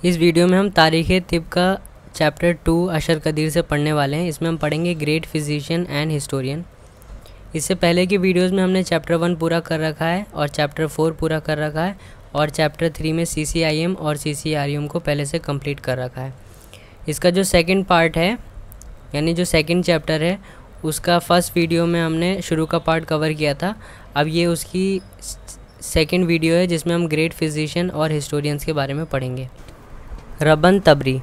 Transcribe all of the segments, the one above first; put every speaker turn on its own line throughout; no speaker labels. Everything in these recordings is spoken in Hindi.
इस वीडियो में हम तारीख़ तिब का चैप्टर 2 अशर कदीर से पढ़ने वाले हैं। इसमें हम पढ़ेंगे ग्रेट फिजिशियन एंड हिस्टोरियन। इससे पहले की वीडियोस में हमने चैप्टर 1 पूरा कर रखा है और चैप्टर 4 पूरा कर रखा है और चैप्टर 3 में CCIM और CCRUM को पहले से कंप्लीट कर रखा है। इसका जो सेकंड पार्ट है यानी जो सेकंड चैप्टर है उसका फर्स्ट वीडियो में हमने शुरू का पार्ट कवर किया था। अब ये उसकी सेकंड वीडियो है जिसमें हम ग्रेट फिजिशियन और हिस्टोरियंस के बारे में पढ़ेंगे। रबन तबरी।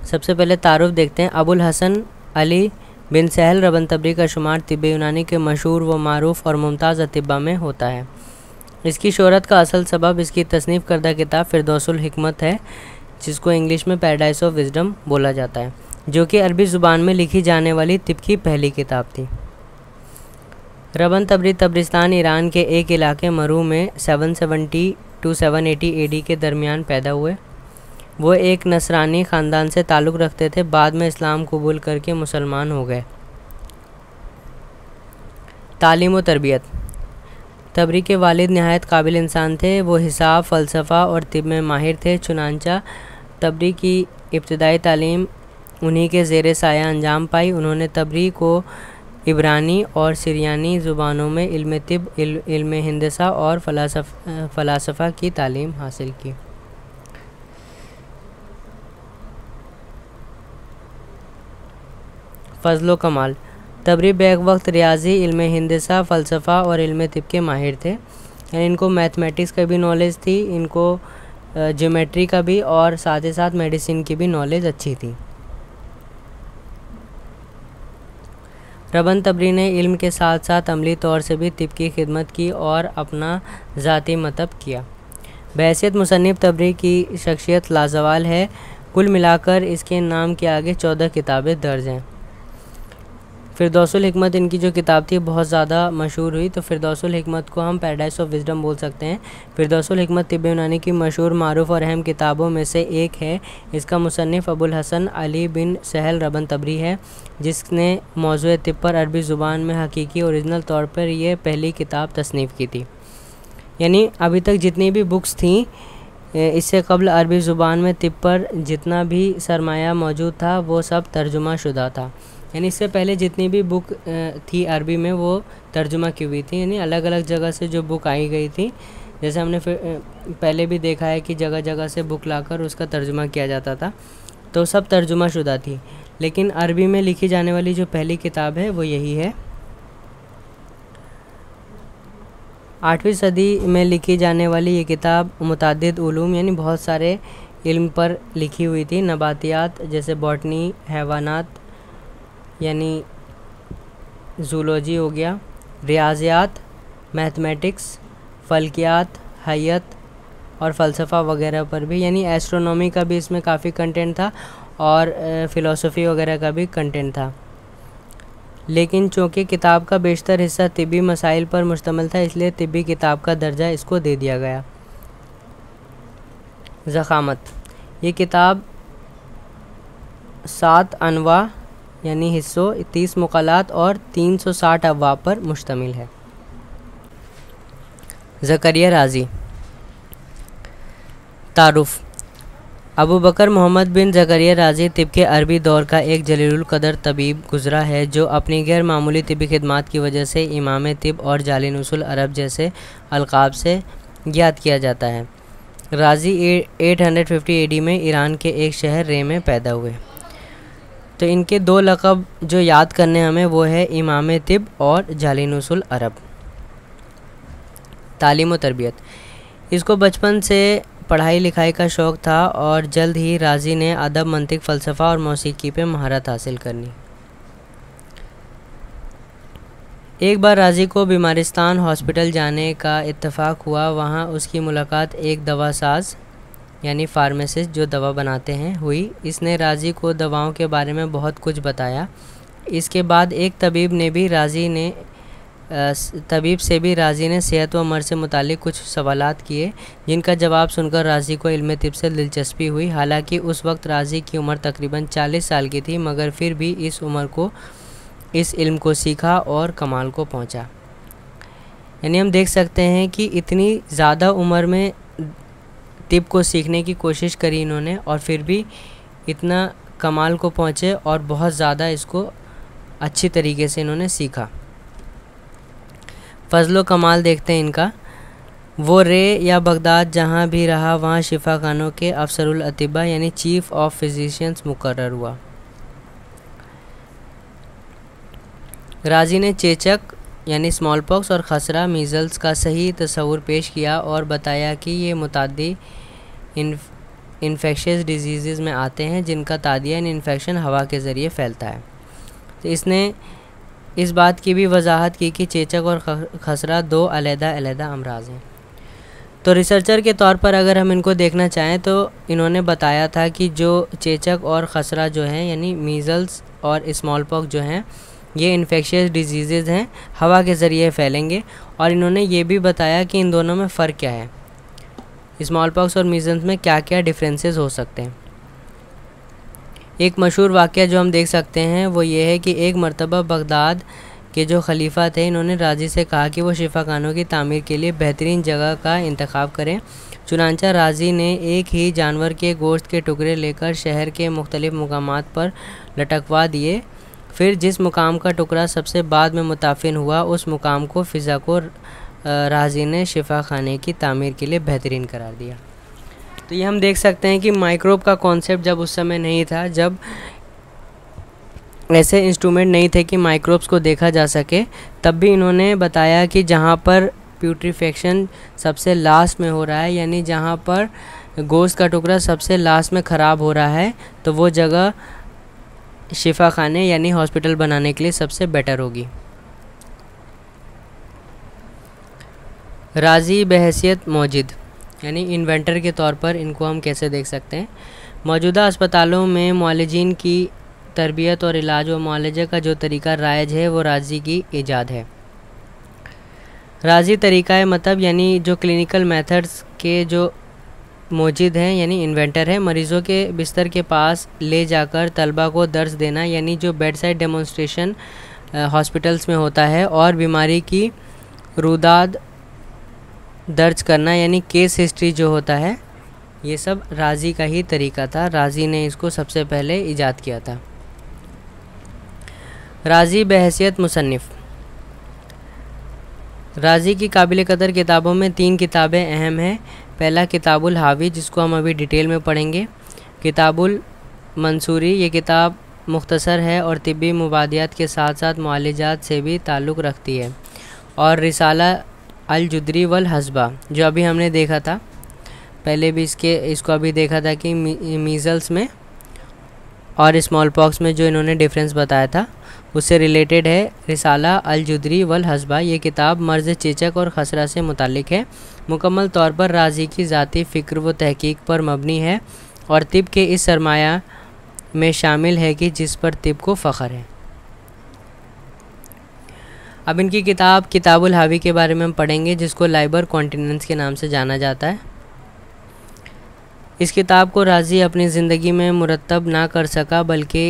सबसे पहले तारुफ देखते हैं। अबुल हसन अली बिन सहल रबन तबरी का शुमार तिब्बे यूनानी के मशहूर व मारूफ और मुमताज़ अतिब्बा में होता है। इसकी शोहरत का असल सबब इसकी तसनीफ़ करदा किताब फिरदौसुल हिकमत है, जिसको इंग्लिश में पैराडाइज ऑफ विजडम बोला जाता है, जो कि अरबी ज़ुबान में लिखी जाने वाली तिब की पहली किताब थी। रबन तबरी तब्रिस्तान ईरान के एक इलाके मरू में 770 to 780 AD के दरमियान पैदा हुए। वो एक नसरानी ख़ानदान से ताल्लुक़ रखते थे, बाद में इस्लाम कबूल करके मुसलमान हो गए। तालीम व तरबियत। तबरी के वालिद नहायत काबिल इंसान थे। वो हिसाब, फ़लसफ़ा और तिब में माहिर थे। चुनांचा तबरी की इब्तदाई तालीम उन्हीं के ज़ेर साया अंजाम पाई। उन्होंने तबरी को इब्रानी और सिरियानी ज़ुबानों में इल्म तिब, इल्म हिंदसा और फ़लासफ़ा की तालीम हासिल की। फ़ज़्ल कमाल। तबरी बैक वक्त रियाजी, इल्म हिंदसा, फ़लसफ़ा और इल्म तिब के माहिर थे। यानी इनको मैथमेटिक्स का भी नॉलेज थी, इनको ज्योमेट्री का भी और साथ ही साथ मेडिसिन की भी नॉलेज अच्छी थी। रबन तबरी ने इल्म के साथ साथ अमली तौर से भी तिब की खिदमत की और अपना ज़ाती मतब किया। बहैसियत मुसन्निफ़ तबरी की शख्सियत लाजवाल है। कुल मिलाकर इसके नाम के आगे 14 किताबें दर्ज हैं। फिरदौसुल हिकमत इनकी जो किताब थी बहुत ज़्यादा मशहूर हुई, तो फिरदौसुल हिकमत को हम पैराडाइज ऑफ विजडम बोल सकते हैं। फिरदौसुल हिकमत तिब्बे यूनानी की मशहूर, मारूफ और अहम किताबों में से एक है। इसका मुसन्निफ़ अबुल हसन अली बिन सहल रबन तबरी है, जिसने मौज़ूए तिब पर अरबी ज़ुबान में हकीकी ओरिजिनल तौर पर यह पहली किताब तसनीफ़ की थी। यानी अभी तक जितनी भी बुक्स थीं इससे कबल अरबी ज़ुबान में तिब पर जितना भी सरमाया मौजूद था वो सब तर्जुमा शुदा था। यानी इससे पहले जितनी भी बुक थी अरबी में वो तर्जुमा की हुई थी, यानी अलग अलग जगह से जो बुक आई गई थी, जैसे हमने पहले भी देखा है कि जगह जगह से बुक लाकर उसका तर्जुमा किया जाता था, तो सब तर्जुमा शुदा थी। लेकिन अरबी में लिखी जाने वाली जो पहली किताब है वो यही है। 8वीं सदी में लिखी जाने वाली ये किताब मुतादिद उलूम यानी बहुत सारे इल्म पर लिखी हुई थी। नबातियात जैसे बॉटनी, हैवानात यानी जूलॉजी हो गया, रियाज़ियात, मैथमेटिक्स, फ़ल्कियात, हयत और फ़लसफ़ा वगैरह पर भी, यानी एस्ट्रोनॉमी का भी इसमें काफ़ी कंटेंट था और फ़िलासफ़ी वगैरह का भी कंटेंट था। लेकिन चूँकि किताब का बेशतर हिस्सा तिब्बी मसाइल पर मुश्तमिल था, इसलिए तिब्बी किताब का दर्जा इसको दे दिया गया। ज़ख़ामत। ये किताब 7 अनवा यानी हिस्सों, 30 मुक़ालात और 360 अब्वाब पर मुश्तमिल है। ज़करिया राज़ी। तारुफ़। अबू बकर मोहम्मद बिन ज़करिया राज़ी तिब के अरबी दौर का एक जलीलुल क़दर तबीब गुज़रा है, जो अपनी गैर मामूली तिब्बी खिदमात की वजह से इमाम तिब और जालिनुसुल अरब जैसे अलक़ाब से याद किया जाता है। राज़ी 850 AD में ईरान के एक शहर रे में पैदा हुए। तो इनके 2 लक़ब जो याद करने हमें वो है इमाम तिब और जालिनुसुल अरब। तालीम व तरबियत। इसको बचपन से पढ़ाई लिखाई का शौक़ था और जल्द ही राज़ी ने अदब, मंतिक, फ़लसफ़ा और मौसीकी पे महारत हासिल करनी। एक बार राज़ी को बीमारिस्तान हॉस्पिटल जाने का इत्तफ़ाक़ हुआ। वहाँ उसकी मुलाकात एक दवासाज यानी फार्मासिस्ट जो दवा बनाते हैं हुई। इसने राज़ी को दवाओं के बारे में बहुत कुछ बताया। इसके बाद एक तबीब से भी राज़ी ने सेहत व मर्ज़ से मुतालिक कुछ सवालात किए, जिनका जवाब सुनकर राज़ी को इल्म तिब से दिलचस्पी हुई। हालांकि उस वक्त राज़ी की उम्र तकरीबन 40 साल की थी, मगर फिर भी इस इल्म को सीखा और कमाल को पहुंचा। यानी हम देख सकते हैं कि इतनी ज़्यादा उम्र में तिब को सीखने की कोशिश करी इन्होंने, और फिर भी इतना कमाल को पहुँचे और बहुत ज़्यादा इसको अच्छी तरीके से इन्होंने सीखा। फजलो कमाल देखते हैं इनका। वो रे या बगदाद जहाँ भी रहा वहाँ शिफा खानों के अफसरुल अतिबा यानी चीफ ऑफ फिजिशियंस मुकर्रर हुआ। राजी ने चेचक यानी स्मॉल पॉक्स और खसरा मीज़ल्स का सही तस्वुर पेश किया और बताया कि ये मुतादी इन्फेक्शियस डिजीज़ में आते हैं जिनका तादिया इन्फेक्शन हवा के ज़रिए फैलता है। तो इसने इस बात की भी वजाहत की कि चेचक और खसरा दो अलग-अलग अमराज हैं। तो रिसर्चर के तौर पर अगर हम इनको देखना चाहें तो इन्होंने बताया था कि जो चेचक और खसरा जो हैं यानी मीज़ल्स और स्मॉल पॉक्स जो हैं ये इन्फेक्शियस डिजीज़ हैं, हवा के ज़रिए फैलेंगे। और इन्होंने ये भी बताया कि इन दोनों में फ़र्क क्या है, स्मॉल पॉक्स और मीज़ल्स में क्या क्या डिफरेंसेस हो सकते हैं। एक मशहूर वाक़या जो हम देख सकते हैं वो ये है कि एक मरतबा बगदाद के जो खलीफा थे इन्होंने राजी से कहा कि वो शिफा खानों की तामीर के लिए बेहतरीन जगह का इंतखाब करें। चुनांचा राजी ने एक ही जानवर के गोश्त के टुकड़े लेकर शहर के मुख्तलिफ मुकामात पर लटकवा दिए। फिर जिस मुकाम का टुकड़ा सबसे बाद में मुताफिन हुआ उस मुकाम को फ़िज़ा को राजी ने शिफा खाने की तामीर के लिए बेहतरीन करार दिया। तो ये हम देख सकते हैं कि माइक्रोब का कॉन्सेप्ट जब उस समय नहीं था, जब ऐसे इंस्ट्रूमेंट नहीं थे कि माइक्रोब्स को देखा जा सके, तब भी इन्होंने बताया कि जहाँ पर प्यूट्रीफेक्शन सबसे लास्ट में हो रहा है यानी जहाँ पर गोश्त का टुकड़ा सबसे लास्ट में ख़राब हो रहा है तो वो जगह शिफा खाने यानी हॉस्पिटल बनाने के लिए सबसे बेटर होगी। राजी बहैसियत मौजिद यानी इन्वेंटर के तौर पर इनको हम कैसे देख सकते हैं। मौजूदा अस्पतालों में मुआलिजीन की तरबियत और इलाज व मुआलजे का जो तरीका राइज है वो राजी की ईजाद है। राजी तरीक़ा मतलब यानी जो क्लिनिकल मेथड्स के जो मौजूद हैं यानी इन्वेंटर है, मरीज़ों के बिस्तर के पास ले जाकर तलबा को दर्स देना यानी जो बेड साइड डेमोन्स्ट्रेशन हॉस्पिटल्स में होता है, और बीमारी की रुदाद दर्ज करना यानी केस हिस्ट्री जो होता है, ये सब राजी का ही तरीका था। राजी ने इसको सबसे पहले ईजाद किया था। राजी बहैसियत मुसन्निफ़। राजी की काबिल कदर किताबों में 3 किताबें अहम हैं। पहला किताबुल हावी जिसको हम अभी डिटेल में पढ़ेंगे। किताबुल मंसूरी, ये किताब मुख्तसर है और तिब्बी मुबादियात के साथ साथ मुआलिजात से भी ताल्लुक़ रखती है। और रिसाला अल जुदरी वल हस्बा जो अभी हमने देखा था, पहले भी इसको अभी देखा था कि मीज़ल्स में और स्मॉल पॉक्स में जो इन्होंने डिफरेंस बताया था उससे रिलेटेड है। रिसाला अल जुदरी वल हस्बा ये किताब मर्ज़ चेचक और खसरा से मुतालिक है। मुकम्मल तौर पर राजी की ज़ाती फ़िक्र व तहकीक पर मबनी है और तिब के इस सरमाया में शामिल है कि जिस पर तिब को फ़ख्र है। अब इनकी किताब किताबुल हावी के बारे में हम पढ़ेंगे जिसको लाइबर कॉन्टिनेंस के नाम से जाना जाता है। इस किताब को राजी अपनी ज़िंदगी में मुरतब ना कर सका बल्कि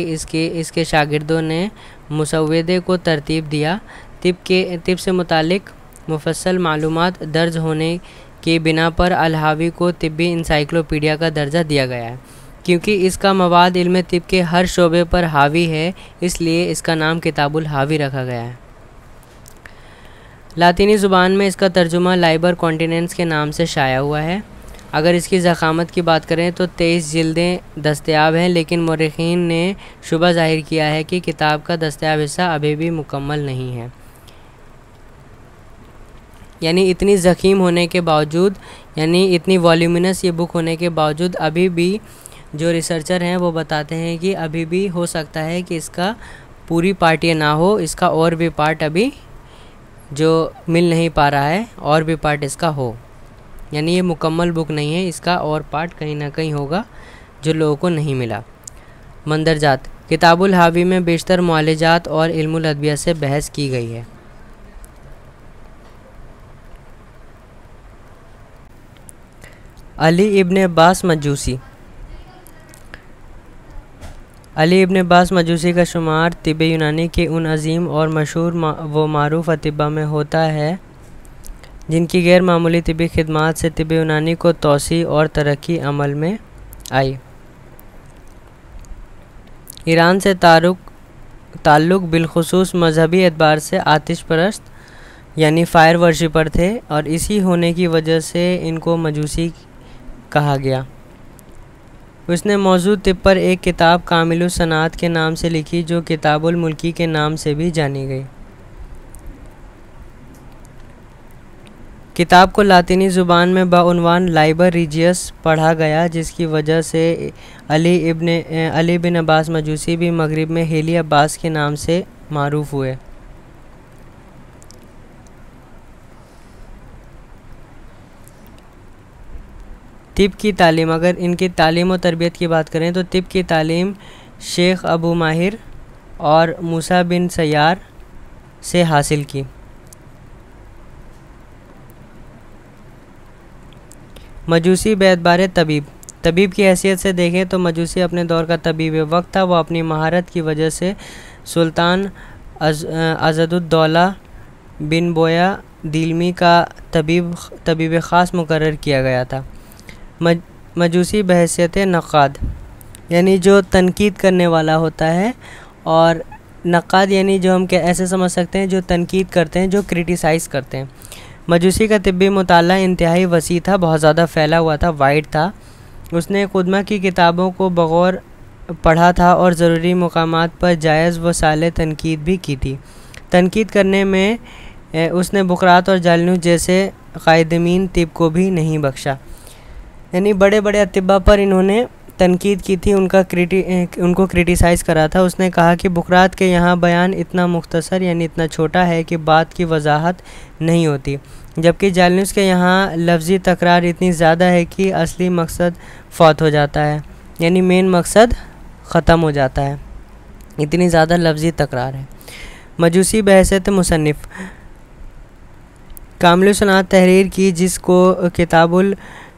इसके शागिर्दों ने मुसव्वदे को तरतीब दिया। तिब से मुतालिक मुफस्सल मालूमात दर्ज होने के बिना पर अल हावी को तिब्बी इंसाइक्लोपीडिया का दर्जा दिया गया है। क्योंकि इसका मवाद इल्म तिब के हर शोबे पर हावी है इसलिए इसका नाम किताबुल हावी रखा गया है। लातीनी ज़ुबान में इसका तर्जुमा लाइबर कॉन्टिनेंस के नाम से शाया हुआ है। अगर इसकी ज़ख़ामत की बात करें तो 23 जिल्दें दस्तयाब हैं, लेकिन मौरख़ीन ने शुबा ज़ाहिर किया है कि किताब का दस्तयाब हिस्सा अभी भी मुकम्मल नहीं है। यानी इतनी ज़ख़ीम होने के बावजूद, यानी इतनी वॉल्यूमिनस ये बुक होने के बावजूद अभी भी जो रिसर्चर हैं वो बताते हैं कि अभी भी हो सकता है कि इसका पूरी पार्ट ये ना हो, इसका और भी पार्ट अभी जो मिल नहीं पा रहा है और भी पार्ट इसका हो। यानी ये मुकम्मल बुक नहीं है, इसका और पार्ट कहीं ना कहीं होगा जो लोगों को नहीं मिला। मंदरजात किताबुल हावी में बेशतर मुआलिजात और इल्मुल अदबिया से बहस की गई है। अली इब्न अब्बास मजूसी। अली इब्न अब्बास मजूसी का शुमार तिब यूनानी के उन अजीम और मशहूर व मारूफ अतिबा में होता है जिनकी गैर मामूली तिब्बी खिदमात से तिब्बी यूनानी को तोसी और तरक्की अमल में आई। ईरान से ताल्लुक़ बिलखुसूस मजहबी एतबार से आतिश परस्त यानी फायर वर्शिपर थे और इसी होने की वजह से इनको मजूसी कहा गया। उसने मौजूद तिब पर एक किताब कामिलुस सनात के नाम से लिखी जो किताबुल मुल्की के नाम से भी जानी गई। किताब को लातीनी ज़ुबान में बाउनवान लाइबर रीजियस पढ़ा गया, जिसकी वजह से अली बिन अब्बास मजूसी भी मगरिब में हेली अब्बास के नाम से मारूफ हुए। तिब की तालीम, अगर इनकी तालीम और तरबियत की बात करें तो तिब की तालीम शेख अबू माहिर और मूसा बिन सयार से हासिल की। मजूसी बेअतबार तबीब की हैसियत से देखें तो मजूसी अपने दौर का तबीब वक्त था। वो अपनी महारत की वजह से सुल्तान अज़दुद्दौला बिन बोया दिलमी का तबीब ख़ास मुकर्रर किया गया था। मजूसी बहैसियत नक़ाद यानी जो तनकीद करने वाला होता है, और नक़ाद यानी जो हम ऐसे समझ सकते हैं जो तनकीद करते हैं, जो क्रिटिसाइज़ करते हैं। मजूसी का तिब्बी मुताला इंतहाई वसी था, बहुत ज़्यादा फैला हुआ था, वाइड था। उसने खुदमा की किताबों को बगौर पढ़ा था और ज़रूरी मकामात पर जायज़ व साले तनकीद भी की थी। तनकीद करने में उसने बुकरात और जालनूस जैसे क़ायदमीन तिब को भी नहीं बख्शा, यानी बड़े बड़े अतिब्बा पर इन्होंने तनकीद की थी, उनको क्रिटिसाइज़ करा था। उसने कहा कि बुकरात के यहाँ बयान इतना मुख्तसर यानी इतना छोटा है कि बात की वजाहत नहीं होती, जबकि जालनूस के यहाँ लफ्ज़ी तकरार इतनी ज़्यादा है कि असली मकसद फ़ौत हो जाता है, यानी मेन मकसद ख़त्म हो जाता है, इतनी ज़्यादा लफ्ज़ी तकरार है। मजूसी बहैसियत मुसन्निफ़ कामिलुस सनात तहरीर की, जिसको किताबुल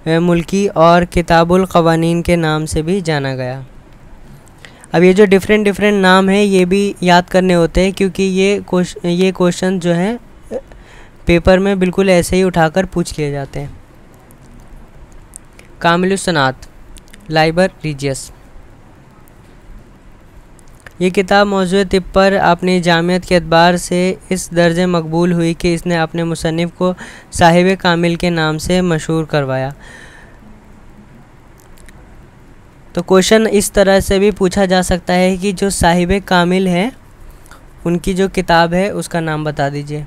मुल्की और किताबुल क़वानीन के नाम से भी जाना गया। अब ये जो डिफरेंट नाम हैं ये भी याद करने होते हैं, क्योंकि ये क्वेश्चन जो है पेपर में बिल्कुल ऐसे ही उठाकर पूछ लिए जाते हैं। कामिलुस सनात लाइबर रीजियस, ये किताब मौजूद तिब पर अपनी जामियत के एतबार से इस दर्जे मकबूल हुई कि इसने अपने मुसन्निफ़ को साहिब कामिल के नाम से मशहूर करवाया। तो क्वेश्चन इस तरह से भी पूछा जा सकता है कि जो साहिब कामिल है उनकी जो किताब है उसका नाम बता दीजिए।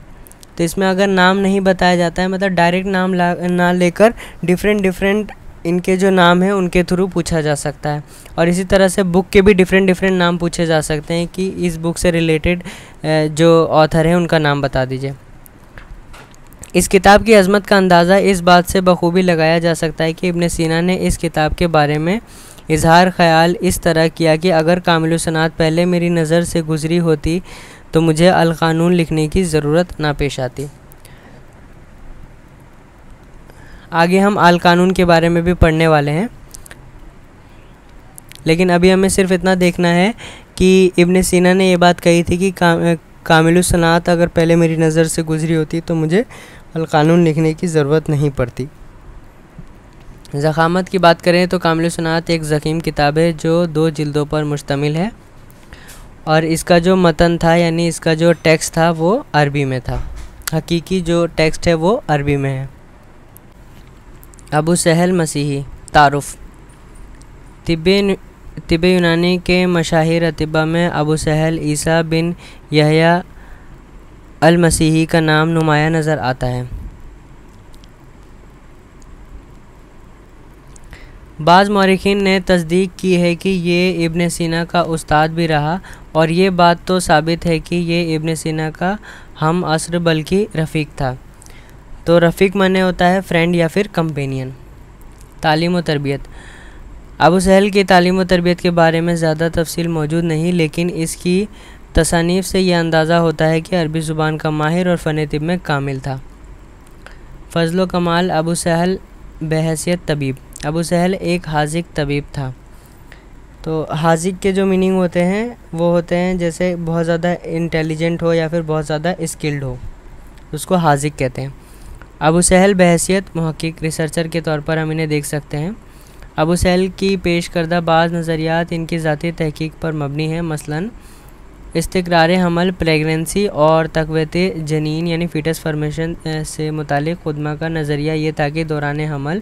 तो इसमें अगर नाम नहीं बताया जाता है, मतलब डायरेक्ट नाम ना लेकर डिफरेंट इनके जो नाम हैं उनके थ्रू पूछा जा सकता है। और इसी तरह से बुक के भी डिफरेंट नाम पूछे जा सकते हैं कि इस बुक से रिलेटेड जो ऑथर हैं उनका नाम बता दीजिए। इस किताब की अज़मत का अंदाज़ा इस बात से बखूबी लगाया जा सकता है कि इब्न सीना ने इस किताब के बारे में इजहार ख्याल इस तरह किया कि अगर कामिलुस सनात पहले मेरी नज़र से गुज़री होती तो मुझे अल क़ानून लिखने की ज़रूरत ना पेश आती। आगे हम अल क़ानून के बारे में भी पढ़ने वाले हैं, लेकिन अभी हमें सिर्फ इतना देखना है कि इब्न सीना ने ये बात कही थी कि कामिलुस सनात अगर पहले मेरी नज़र से गुज़री होती तो मुझे अल क़ानून लिखने की ज़रूरत नहीं पड़ती। ज़ख़ामत की बात करें तो कामिलुस सनात एक ज़ख़ीम किताब है जो 2 जिल्दों पर मुश्तमिल है, और इसका जो मतन था यानी इसका जो टेक्स्ट था वो अरबी में था। हकीकी जो टेक्स्ट है वो अरबी में है। अबू सहल मसीही तारुफ़ तिब्बे यूनानी के मशाहिर अतिब्बा में अबू सहल ईसा बिन यहया अल मसीही का नाम नुमाया नज़र आता है। बाज़ मौरिखीन ने तस्दीक की है कि ये इब्न सीना का उस्ताद भी रहा, और ये बात तो साबित है कि ये इब्न सीना का हम असर बल्कि रफ़ीक था। तो रफ़ीक माने होता है फ्रेंड या फिर कंपेनियन। तालीम व तरबियत अबू सहल की तालीम व तरबियत के बारे में ज़्यादा तफसील मौजूद नहीं, लेकिन इसकी तसानीफ़ से यह अंदाज़ा होता है कि अरबी ज़ुबान का माहिर और फ़न तिब में कामिल था। फ़ज़ल व कमाल अबू सहल बहैसियत तबीब अबू सहल एक हाजिक तबीब था। तो हाजिक के जो मीनिंग होते हैं वो होते हैं जैसे बहुत ज़्यादा इंटेलिजेंट हो या फिर बहुत ज़्यादा स्किल्ड हो, उसको हाजिक कहते हैं। अबू सहल बहैसियत मुहक्किक रिसर्चर के तौर पर हम इन्हें देख सकते हैं। अबू सहल की पेश करदा बाज़ नज़रियात इनकी ज़ाती तहकीक पर मबनी है। मसलन इस्तिक़रार हमल, प्रेगनेंसी और तक़वियत जनीन यानी फ़ीटस फॉर्मेशन से मुतालिक खुदमा का नज़रिया ये था कि दौरान हमल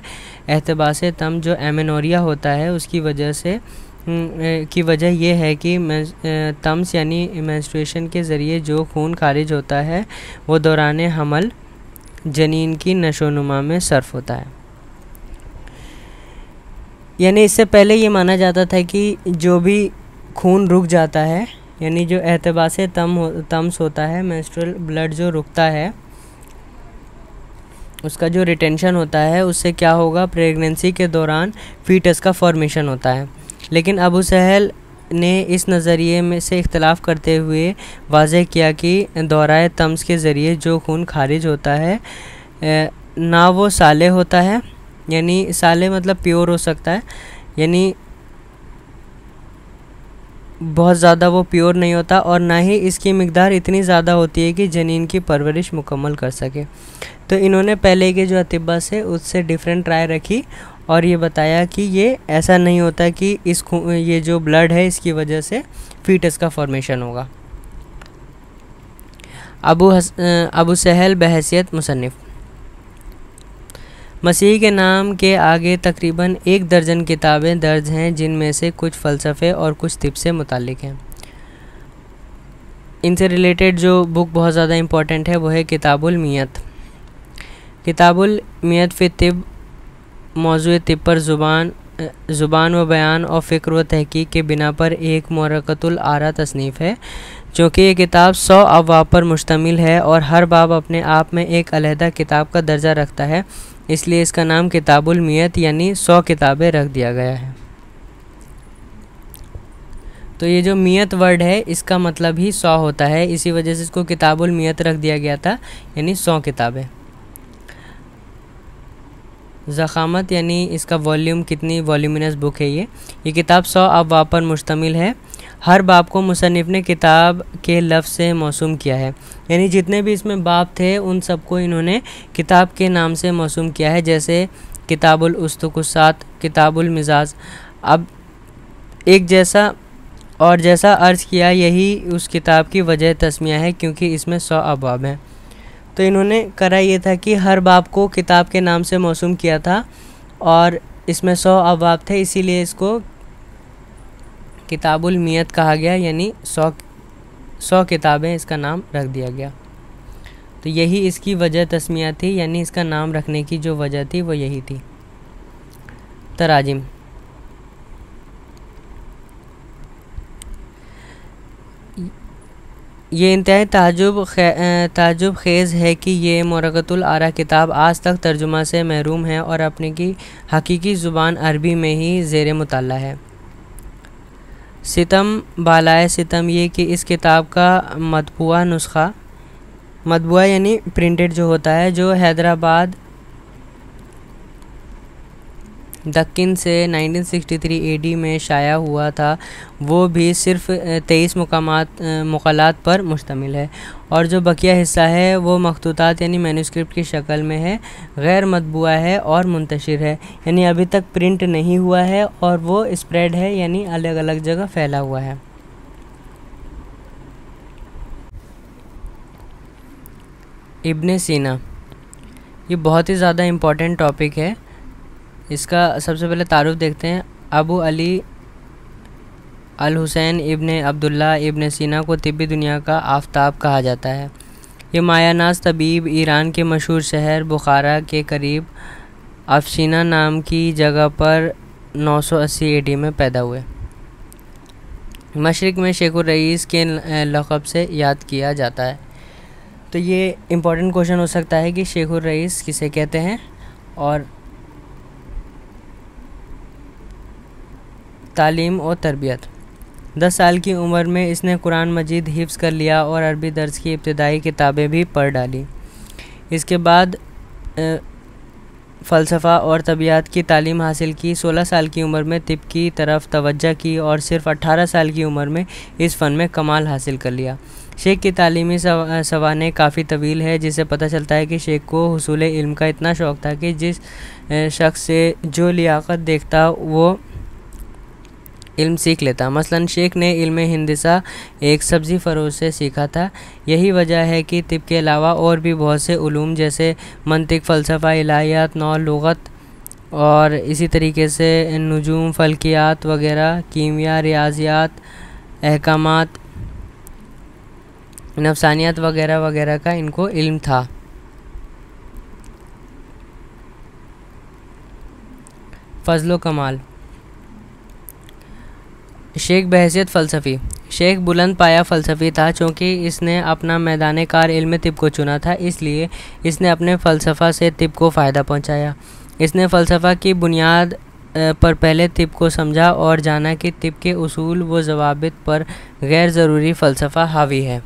एहतबास तम जो एमेनोरिया होता है उसकी वजह से की वजह यह है कि तम्स यानी मेंस्ट्रुएशन के ज़रिए जो खून खारिज होता है वो दौरान हमल जनीन की नशोनुमा में सर्फ होता है। यानी इससे पहले ये माना जाता था कि जो भी खून रुक जाता है यानी जो एहतबास तम्स होता है, मेंस्ट्रुअल ब्लड जो रुकता है उसका जो रिटेंशन होता है उससे क्या होगा, प्रेगनेंसी के दौरान फ़ीटस का फॉर्मेशन होता है। लेकिन अबू सहल ने इस नज़रिए में से इख्तलाफ करते हुए वाज़ेह किया कि दौराए तम्स के ज़रिए जो खून खारिज होता है ना वो साले होता है, यानी साले मतलब प्योर हो सकता है, यानी बहुत ज़्यादा वो प्योर नहीं होता, और ना ही इसकी मिक़दार इतनी ज़्यादा होती है कि जनीन की परवरिश मुकम्मल कर सके। तो इन्होंने पहले के जो अतिब्बा से उससे डिफरेंट राय रखी और ये बताया कि ये ऐसा नहीं होता कि ये जो ब्लड है इसकी वजह से फ़ीटस का फॉर्मेशन होगा। अबू सहल बहैसियत मुसन्निफ़। मसीह के नाम के आगे तकरीबन 1 दर्जन किताबें दर्ज हैं जिनमें से कुछ फ़लसफ़े और कुछ तिब से मुतालिक हैं। इनसे रिलेटेड जो बुक बहुत ज़्यादा इम्पॉर्टेंट है वो है किताबुल मियत। किताबुल मियत फ़ी तिब मौज़ूअ तिब पर ज़ुबान व बयान और फ़िक्र व तहकीक के बिना पर एक मुरक़्क़तुल आरा तसनीफ़ है। चूँकि ये किताब 100 अबवाब पर मुश्तमिल है और हर बाब अपने आप में एक अलहदा किताब का दर्जा रखता है, इसलिए इसका नाम किताबुल मियत यानी 100 किताबें रख दिया गया है। तो ये जो मियत वर्ड है इसका मतलब ही 100 होता है, इसी वजह से इसको किताबुल मियत रख दिया गया था, यानी 100 किताबें। ज़ख़ामत यानी इसका वॉल्यूम, कितनी वॉल्यूमिनस बुक है ये किताब 100 अबवाब पर मुश्तमिल है। हर बाब को मुसन्निफ़ ने किताब के लफ्ज़ से मौसूम किया है, यानी जितने भी इसमें बाब थे उन सबको इन्होंने किताब के नाम से मौसूम किया है, जैसे किताबुल उस्तुकुसात, किताबुल मिजाज। अब एक जैसा और जैसा अर्ज़ किया यही उस किताब की वजह तस्मिया है क्योंकि इसमें 100 अबवाब हैं। तो इन्होंने करा ये था कि हर बाब को किताब के नाम से मौसूम किया था और इसमें 100 अबवाब थे, इसीलिए इसको किताबुल मियत कहा गया, यानी 100 किताबें इसका नाम रख दिया गया। तो यही इसकी वजह तस्मिया थी, यानी इसका नाम रखने की जो वजह थी वो यही थी। तराजिम। ये इंतहाई ताजुब ख़ेज़ है कि ये मुरक़्क़तुल आरा किताब आज तक तर्जुमा से महरूम है और अपने की हकीकी ज़ुबान अरबी में ही ज़ेर मुताला है। सितम बालाए सितम ये कि इस किताब का मतबूआ नुस्ख़ा, मतबूआ यानी प्रिंटेड जो होता है, जो हैदराबाद दक्किन से 1963 AD में शाया हुआ था, वो भी सिर्फ़ 23 मुक़ालात पर मुश्तमिल है और जो बकिया हिस्सा है वो मखतूतात यानी मैन्युस्क्रिप्ट की शक्ल में है, गैर मतबूआ है और मुंतशिर है, यानी अभी तक प्रिंट नहीं हुआ है और वो स्प्रेड है यानी अलग अलग जगह फैला हुआ है। इब्ने सीना, ये बहुत ही ज़्यादा इम्पॉर्टेंट टॉपिक है। इसका सबसे पहले तारुफ देखते हैं। अबू अली अल हुसैन इब्ने अब्दुल्ला इब्ने सीना को तिब्बी दुनिया का आफताब कहा जाता है। ये मायानाज़ तबीब ईरान के मशहूर शहर बुखारा के करीब अफशीना नाम की जगह पर 980 AD में पैदा हुए। मशरिक़ में शेखुर रईस के लक़ब से याद किया जाता है। तो ये इम्पोर्टेंट क्वेश्चन हो सकता है कि शेखुर रईस किसे कहते हैं। और तालीम और तरबियत। 10 साल की उम्र में इसने कुरान मजीद हिफ्ज़ कर लिया और अरबी दर्स की इब्तिदाई किताबें भी पढ़ डाली। इसके बाद फ़लसफ़ा और तबियात की तालीम हासिल की। 16 साल की उम्र में तिब की तरफ तवज्जो की और सिर्फ़ 18 साल की उम्र में इस फ़न में कमाल हासिल कर लिया। शेख की तालीमी सवाने काफ़ी तवील है, जिससे पता चलता है कि शेख को हुसूल इल्म का इतना शौक़ था कि जिस शख्स से जो लियाकत देखता वो इल्म सीख लेता। मसलन शेख ने इल्म हिंदिसा एक सब्ज़ी फ़रोश से सीखा था। यही वजह है कि तिब के अलावा और भी बहुत से उलूम जैसे मंतिक, फ़लसफ़ा, इलाहियात, नौ, लुग़त और इसी तरीके से नुजूम, फ़ल्कियात वगैरह, कीमिया, रियाज़ियात, अहकामात, नफ़सानियात वगैरह वगैरह का इनको इल्म था। फ़ज़्ल व कमाल। शेख बहैसियत फ़लसफ़ी। शेख बुलंद पाया फ़लसफ़ी था। चूँकि इसने अपना मैदान कार इल्म तिब को चुना था, इसलिए इसने अपने फ़लसफ़ा से तिब को फ़ायदा पहुँचाया। इसने फ़लसफ़ा की बुनियाद पर पहले तिब को समझा और जाना कि तिब के उसूल व ज़वाबित पर गैर ज़रूरी फ़लसफ़ा हावी है।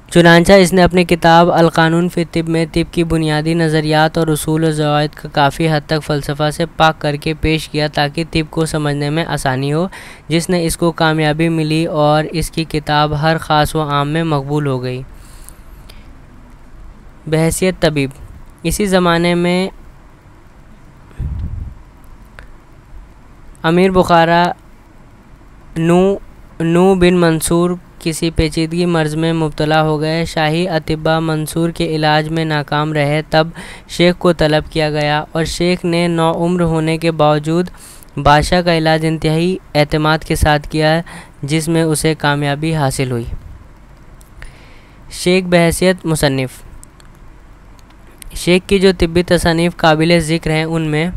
चुनांचा इसने अपनी किताब अल-क़ानून फ़ी तिब में तिब की बुनियादी नज़रियात और उसूल और ज़वाबित का काफ़ी हद तक फ़लसफ़ा से पाक करके पेश किया ताकि तिब को समझने में आसानी हो, जिसने इसको कामयाबी मिली और इसकी किताब हर ख़ास व आम में मकबूल हो गई। बहैसियत तबीब। इसी ज़माने में अमीर बुखारा नू बिन मंसूर किसी पेचीदगी मर्ज़ में मुब्तला हो गए। शाही अतिब्बा मंसूर के इलाज में नाकाम रहे, तब शेख को तलब किया गया और शेख ने नौउम्र होने के बावजूद बादशाह का इलाज इंतहाई एतमाद के साथ किया, जिसमें उसे कामयाबी हासिल हुई। शेख बहैसियत मुसन्निफ़। शेख की जो तिब्बी तसानीफ़ काबिल ज़िक्र हैं उनमें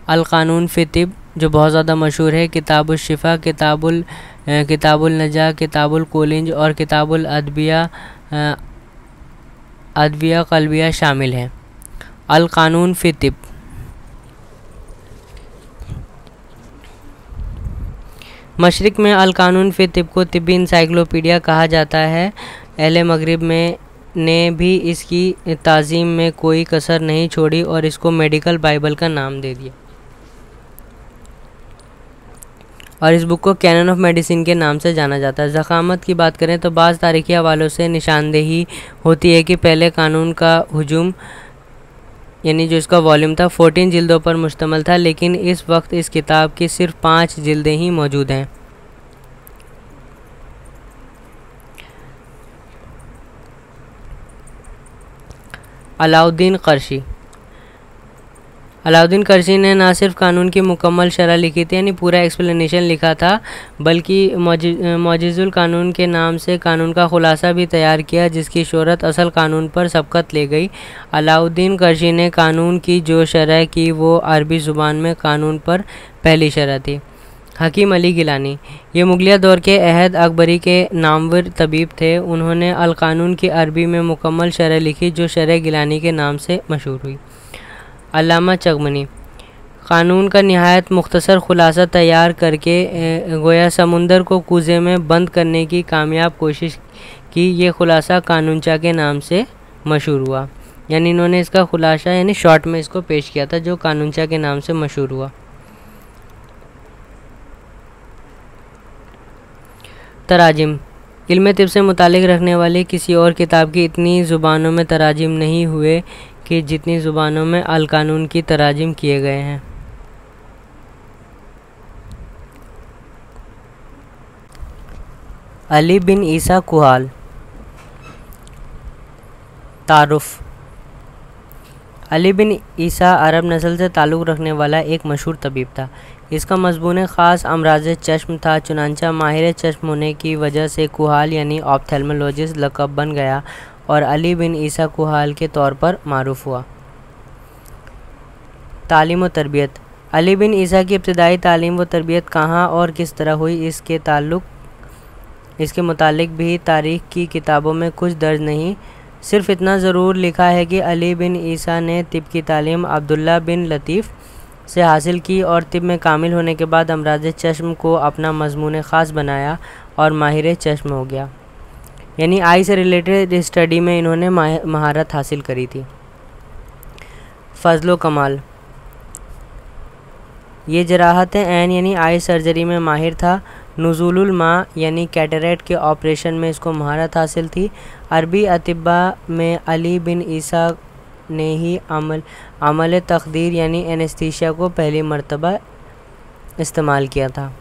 अल-क़ानून फ़ी तिब जो बहुत ज़्यादा मशहूर है, किताबुल शिफ़ा, किताबुल नजा, किताबुल कोलिंज और किताबुल अदविया क़ल्बिया शामिल हैं। अल-क़ानून फ़ी तिब। मशरिक़ में अल-क़ानून फ़ी तिब को तिब्बी इंसाइक्लोपीडिया कहा जाता है। अहले मगरिब में ने भी इसकी ताज़ीम में कोई कसर नहीं छोड़ी और इसको मेडिकल बाइबल का नाम दे दिया और इस बुक को कैनन ऑफ मेडिसिन के नाम से जाना जाता है। ज़ख़ामत की बात करें तो बाज़ तारीख़ी हवालों से निशानदेही होती है कि पहले कानून का हुजूम यानी जो इसका वॉल्यूम था 14 जिल्दों पर मुश्तमल था, लेकिन इस वक्त इस किताब की सिर्फ 5 जिल्दें ही मौजूद हैं। अलाउद्दीन क़रशी। अलाउद्दीन क़रशी ने ना सिर्फ कानून की मुकम्मल शरह लिखी थी यानी पूरा एक्सप्लेनेशन लिखा था, बल्कि मौजिज़ुल कानून के नाम से कानून का खुलासा भी तैयार किया, जिसकी शोहरत असल कानून पर सबकत ले गई। अलाउद्दीन क़रशी ने कानून की जो शरह की वो अरबी ज़ुबान में कानून पर पहली शरह थी। हकीम अली गिलानी। ये मुगलिया दौर के अहद अकबरी के नामवर तबीब थे। उन्होंने अल-क़ानून की अरबी में मुकम्मल शरह लिखी जो शरह गिलानी के नाम से मशहूर हुई। अल्लामा चगमनी। कानून का नहायत मुख्तसर खुलासा तैयार करके गोया समुंदर को कूज़े में बंद करने की कामयाब कोशिश की। ये खुलासा कानूनचा के नाम से मशहूर हुआ, यानी इन्होंने इसका खुलासा यानी शॉर्ट में इसको पेश किया था जो कानूनचा के नाम से मशहूर हुआ। तराजिम। इल्म तिब से मुतालिक रखने वाली किसी और किताब की इतनी ज़ुबानों में तराजिम नहीं हुए कि जितनी ज़ुबानों में अल-क़ानून की तराजिम किए गए हैं। अली बिन ईसा कुहाल। तारुफ़। अली बिन ईसा अरब नस्ल से ताल्लुक़ रखने वाला एक मशहूर तबीब था। इसका मज़बून ख़ास अमराज़ चश्म था। चुनांचा माहिर चश्म होने की वजह से कुहाल यानी ऑप्थेल्मोलॉजिस्ट लक़ब बन गया और अली बिन ईसा कुहाल के तौर पर मारूफ़ हुआ। तालीम व तरबियत। अली बिन ईसा की इब्तिदाई तालीम व तरबियत कहाँ और किस तरह हुई, इसके मुतालिक भी तारीख़ की किताबों में कुछ दर्ज नहीं। सिर्फ़ इतना ज़रूर लिखा है कि अली बिन ईसा ने तिब की तालीम अब्दुल्ला बिन लतीफ़ से हासिल की और तिब में कामिल होने के बाद अमराज़ चश्म को अपना मज़मून ख़ास बनाया और माहिर चश्म हो गया, यानी आई से रिलेटेड स्टडी में इन्होंने महारत हासिल करी थी। फ़ज़्ल व कमाल। ये जराहत ऐन यानी आई सर्जरी में माहिर था। नुज़ुलुल मा यानी कैटरेक्ट के ऑपरेशन में इसको महारत हासिल थी। अरबी अतिब्बा में अली बिन ईसा ने ही अमल तखदीर यानी एनेस्थीसिया को पहली मर्तबा इस्तेमाल किया था।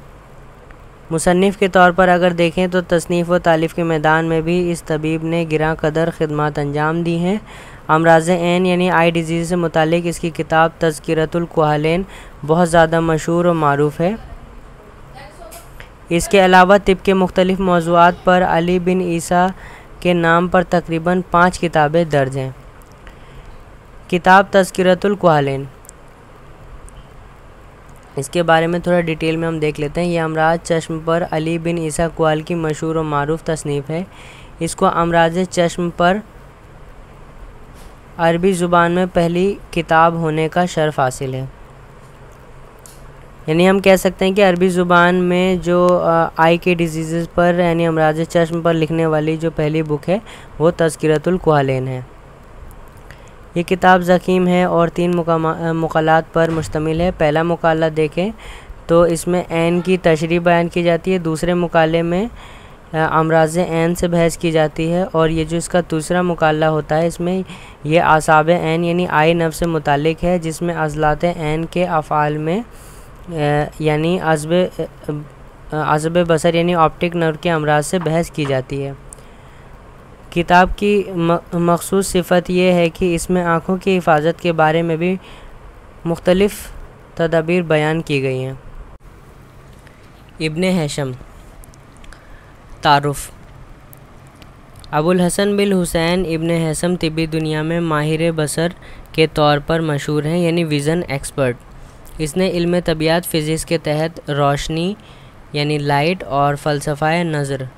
मुसन्निफ़ के तौर पर अगर देखें तो तसनीफ़ व तालीफ़ के मैदान में भी इस तबीब ने गिरां कदर खिदमत अंजाम दी हैं। अमराज़ ऐन यानी आई डिज़ीज़ से मुतालिक इसकी किताब तज़किरतुल कुहालैन बहुत ज़्यादा मशहूर और मारूफ़ है। इसके अलावा तिब के मुख्तलिफ़ मौज़ूआत पर अली बिन ईसा के नाम पर तकरीबन 5 किताबें दर्ज हैं। किताब तज़किरतुल कुहालैन, इसके बारे में थोड़ा डिटेल में हम देख लेते हैं। यह अमराज चश्म पर अली बिन ईसा कुहाल की मशहूर और मारूफ़ तसनीफ़ है। इसको अमराज चश्म पर अरबी ज़ुबान में पहली किताब होने का शर्फ़ हासिल है। यानी हम कह सकते हैं कि अरबी ज़ुबान में जो आई के डिजीज़ पर यानी अमराज चश्म पर लिखने वाली जो पहली बुक है वो तज़किरतुल कुहालैन है। ये किताब ज़ख़ीम है और 3 मुक़ालात पर मुश्तमिल है। पहला मुक़ाला देखें तो इसमें ऐन की तशरीह बयान की जाती है। दूसरे मुक़ाले में अमराज़ ऐन से बहस की जाती है और ये जो इसका दूसरा मुक़ाला होता है इसमें ये आसाब ऐन यानी आई नफ्स से मुतालिक है, जिसमें अज़लात ऐन के अफ़आल में यानी अज़ब बसर यानी ऑप्टिक नर्व के अमराज से बहस की जाती है। किताब की मख़सूस सिफ़त यह है कि इसमें आँखों की हिफाजत के बारे में भी मुख्तलिफ़ तदाबीर बयान की गई हैं। इब्ने हैशम तारुफ़। अबुल हसन बिन हुसैन इब्ने हैशम तिब्बी दुनिया में माहिर बसर के तौर पर मशहूर हैं यानी विज़न एक्सपर्ट। इसने इल्म तबियत फ़िज़िक्स के तहत रोशनी यानी लाइट और फ़लसफ़ाए नज़र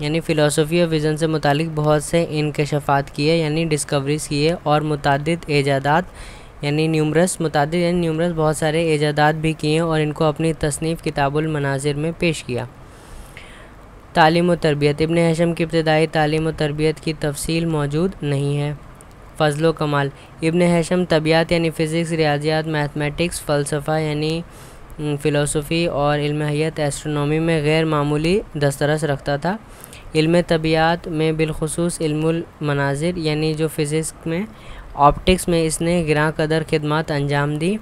यानी फ़िलासफ़ी ऑफ विज़न से मुतालिक बहुत से इंकशाफ़ात किए यानी डिस्कवरीज़ किए और मुतअद्दिद इजादात यानी न्यूमरस बहुत सारे इजादात भी किए और इनको अपनी तसनीफ़ किताबुल मनाज़िर में पेश किया। तालीम व तरबियत। इब्ने हैशम की इब्तिदाई तालीम व तरबियत की तफसील मौजूद नहीं है। फ़ज़्ल व कमाल। इब्ने हैशम तबियत यानी फ़िज़िक्स, रियाज़ियात, मैथमेटिक्स, फ़लसफ़ा यानी फ़िलासफ़ी और इल्म हयत एस्ट्रोनॉमी में गैर मामूली दस्तरस रखता था। इल्म तबियत में बिलख़ुसूस इल्मुल मनाज़िर यानी जो फ़िज़िक्स में ऑप्टिक्स में इसने गिरां कदर खिदमत अंजाम दी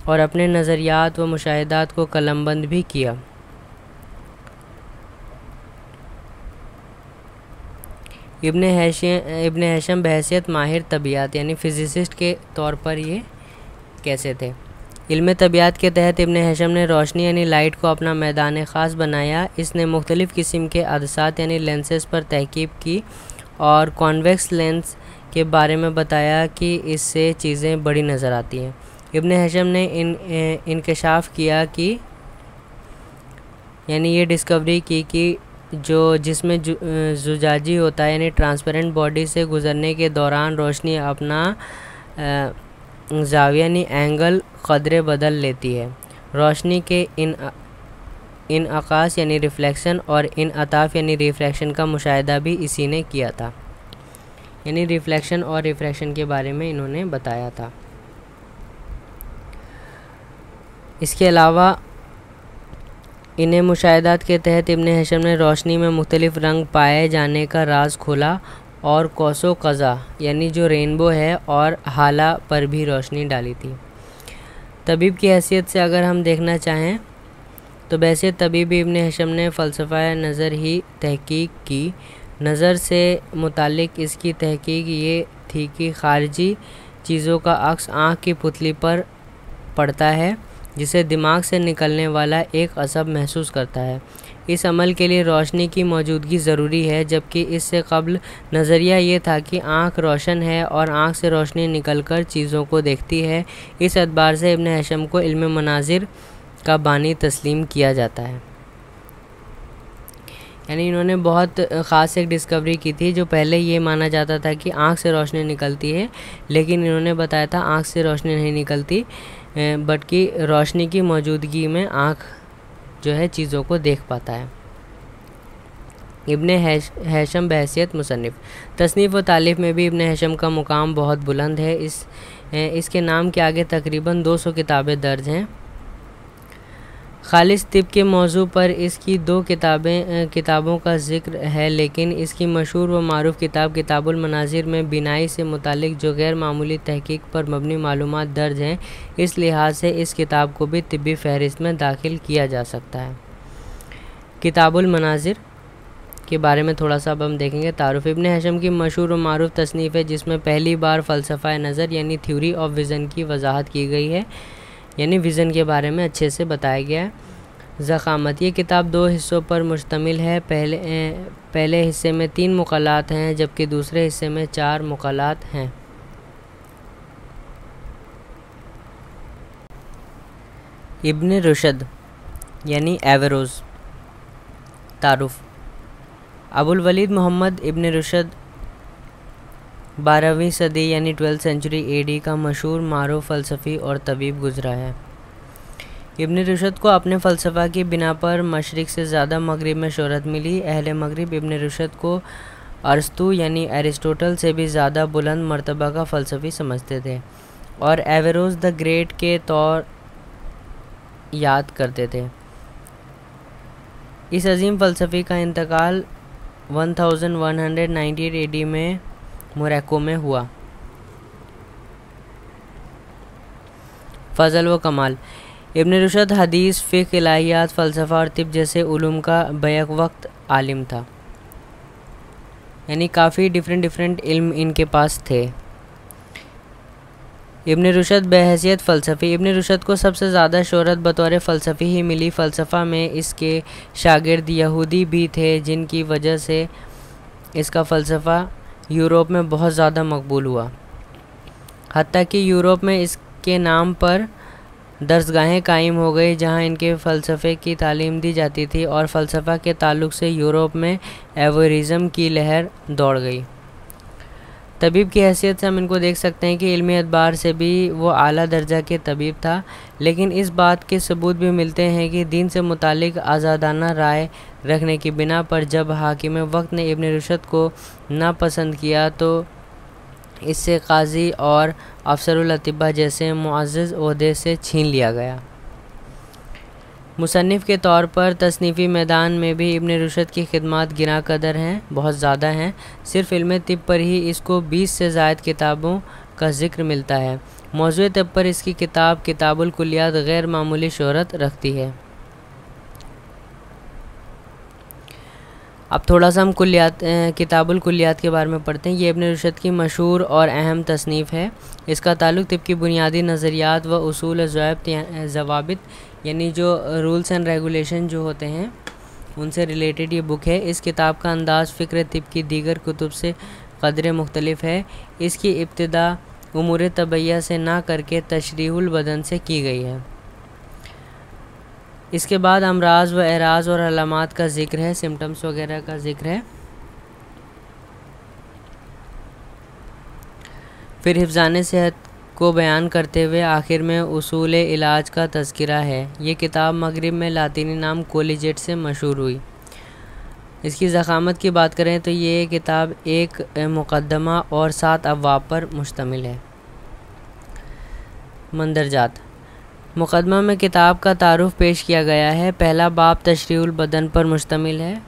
और अपने नज़रियात व मुशाहिदात को कलमबंद भी किया। इब्ने हैशम बहैसियत माहिर तबियत यानी फ़िज़िसिस्ट के तौर पर ये कैसे थे। इल्म तबियत के तहत इब्ने हैशम ने रोशनी यानी लाइट को अपना मैदान ख़ास बनाया। इसने मुख्तलिफ़ किस्म के अदसात यानी लेंसेज पर तहकीक की और कॉन्वेक्स लेंस के बारे में बताया कि इससे चीज़ें बड़ी नज़र आती हैं। इब्ने हैशम ने इंकशाफ किया कि यानी ये डिस्कवरी की कि जिसमें जुजाजी होता है यानी ट्रांसपेरेंट बॉडी से गुज़रने के दौरान रोशनी अपना ज़ाविया यानी एंगल क़दरे बदल लेती है। रोशनी के इन अकास यानी रिफ्लेक्शन और इन अताफ़ यानी रिफ्रैक्शन का मुशाहिदा भी इसी ने किया था। यानी रिफ्लेक्शन और रिफ्रैक्शन के बारे में इन्होंने बताया था। इसके अलावा इन्हें मुशाहिदात के तहत इब्ने हैशम ने रोशनी में मुख्तलिफ़ रंग पाए जाने का राज खोला और कौसो क़ज़ा यानी जो रेनबो है और हाला पर भी रोशनी डाली थी। तबीब की हैसियत से अगर हम देखना चाहें तो बहैसियत तबीब इब्ने हैशम ने फ़लसफ़ा नज़र ही तहकीक की। नज़र से मुतालिक इसकी तहकीक ये थी कि ख़ारिजी चीज़ों का अक्स आँख की पुतली पर पड़ता है जिसे दिमाग से निकलने वाला एक असब महसूस करता है। इस अमल के लिए रोशनी की मौजूदगी ज़रूरी है, जबकि इससे क़ब्ल नज़रिया ये था कि आँख रोशन है और आँख से रोशनी निकलकर चीज़ों को देखती है। इस एतबार से इब्ने हैशम को इल्म मनाज़िर का बानी तस्लीम किया जाता है। यानी इन्होंने बहुत ख़ास एक डिस्कवरी की थी जो पहले ये माना जाता था कि आँख से रोशनी निकलती है, लेकिन इन्होंने बताया था आँख से रोशनी नहीं निकलती बल्कि रोशनी की मौजूदगी में आँख जो है चीज़ों को देख पाता है। इब्ने हैशम बहैसियत मुसन्निफ़। तसनीफ़ व तालीफ़ में भी इब्ने हैशम का मुकाम बहुत बुलंद है। इसके नाम के आगे तकरीबन 200 किताबें दर्ज हैं। खालिस तिब के मौजू पर इसकी 2 किताबों का ज़िक्र है, लेकिन इसकी मशहूर व मारूफ किताब किताबुल मनाज़िर में बिनाई से मुतालिक जो गैर मामूली तहकीक पर मबनी मालूमात दर्ज हैं, इस लिहाज से इस किताब को भी तिब्बी फ़हरिस्त में दाखिल किया जा सकता है। किताबुल मनाज़िर के बारे में थोड़ा सा अब हम देखेंगे। तारुफ इब्न हशम की मशहूर व मारूफ तसनीफ़ है, जिसमें पहली बार फ़लसफ़ा नज़र यानी थ्योरी ऑफ विज़न की वजाहत की गई है, यानी विज़न के बारे में अच्छे से बताया गया है। ज़ख़ामत, ये किताब 2 हिस्सों पर मुश्तमिल है। पहले हिस्से में 3 मुक़ल्लात हैं, जबकि दूसरे हिस्से में 4 मुक़ल्लात हैं। इब्न रुशद यानी एवरोज़। तारुफ, अबुल वलीद मोहम्मद इब्न रुशद 12वीं सदी यानी 12th सेंचुरी AD का मशहूर मारूफ फ़लसफ़ी और तबीब गुज़रा है। इब्न रुशद को अपने फ़लसफ़ा की बिना पर मशरिक़ से ज़्यादा मगरिब में शोहरत मिली। अहले मगरिब इब्न रुशद को अरस्तू यानी एरिस्टोटल से भी ज़्यादा बुलंद मर्तबा का फ़लसफ़ी समझते थे और एवेरोज़ द ग्रेट के तौर याद करते थे। इस अजीम फ़लसफ़ी का इंतकाल 1198 AD में मोरक्को में हुआ। फ़ज़ल व कमाल, इब्न रुशद हदीस, फ़िक़्ह, इलाहियात, फ़लसफ़ा और तिब जैसे उलूम का बैक वक्त आलिम था, यानी काफ़ी डिफरेंट इल्म इनके पास थे। इब्न रुशद बहैसियत फ़लसफ़ी, इब्न रुशद को सबसे ज़्यादा शोहरत बतौर फ़लसफ़ी ही मिली। फ़लसफ़ा में इसके शागिर्द यहूदी भी थे, जिनकी वजह से इसका फ़लसफ़ा यूरोप में बहुत ज़्यादा मकबूल हुआ। हत्ता कि यूरोप में इसके नाम पर दरसगाहें कायम हो गई, जहां इनके फ़लसफ़े की तालीम दी जाती थी और फ़लसफ़ा के ताल्लुक़ से यूरोप में एवरिज़म की लहर दौड़ गई। तबीब की हैसियत से हम इनको देख सकते हैं कि इल्मी एतबार से भी वो आला दर्जा के तबीब था, लेकिन इस बात के सबूत भी मिलते हैं कि दीन से मुतालिक आज़ादाना राय रखने की बिना पर जब हाकिम वक्त ने इब्न रुशद को नापसंद किया तो इससे काजी और अफसरुल अतिब्बा जैसे मुअज़्ज़ज़ ओहदे से छीन लिया गया। मुसन्निफ़ के तौर पर तसनीफ़ी मैदान में भी इब्न रुशद की खिदमात गिना कदर हैं, बहुत ज़्यादा हैं। सिर्फ़ इल्म तिब पर ही इसको 20 से ज़ायद किताबों का ज़िक्र मिलता है। मौज़ूए तिब पर इसकी किताब किताबुल कुल्लियात गैर मामूली शोहरत रखती है। अब थोड़ा सा हम किताबुल कुल्लियात के बारे में पढ़ते हैं। ये इब्न रुशद की मशहूर और अहम तसनीफ़ है। इसका ताल्लुक़ तिब की बुनियादी नज़रियात व उसूल ज़वाबित यानी जो रूल्स एंड रेगुलेशन जो होते हैं उनसे रिलेटेड ये बुक है। इस किताब का अंदाज़ फ़िक्र तिब की दीगर कुतुब से क़दरे मुख्तलिफ है। इसकी इब्तिदा उमूर तबैया से ना करके तशरीहुल बदन से की गई है। इसके बाद अमराज व एराज और अलामात का ज़िक्र है, सिम्टम्स वगैरह का ज़िक्र है। फिर हिफ़्ज़ाने सेहत को बयान करते हुए आखिर में उसूल इलाज का तज़किरा है। ये किताब मगरिब में लातीनी नाम कोलिजेट से मशहूर हुई। इसकी ज़ख़ामत की बात करें तो ये किताब एक मुक़द्दमा और 7 अब्वाब पर मुश्तमिल है। मंदरजात, मुक़द्दमा में किताब का तारुफ़ पेश किया गया है। पहला बाब तशरीहुल बदन पर मुश्तमिल है।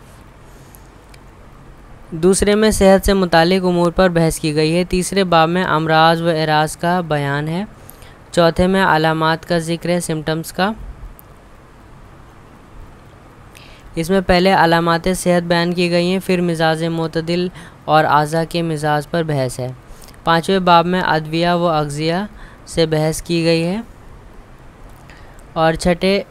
दूसरे में सेहत से मुतालिक उमूर पर बहस की गई है। तीसरे बाब में अमराज व एराज का बयान है। चौथे में अलामात का ज़िक्र है, सिम्टम्स का। इसमें पहले अलामात सेहत बयान की गई हैं, फिर मिजाज मोतदिल और आज़ा के मिजाज पर बहस है। पाँचवें बाब में अदविया व अग़ज़िया से बहस की गई है और छठे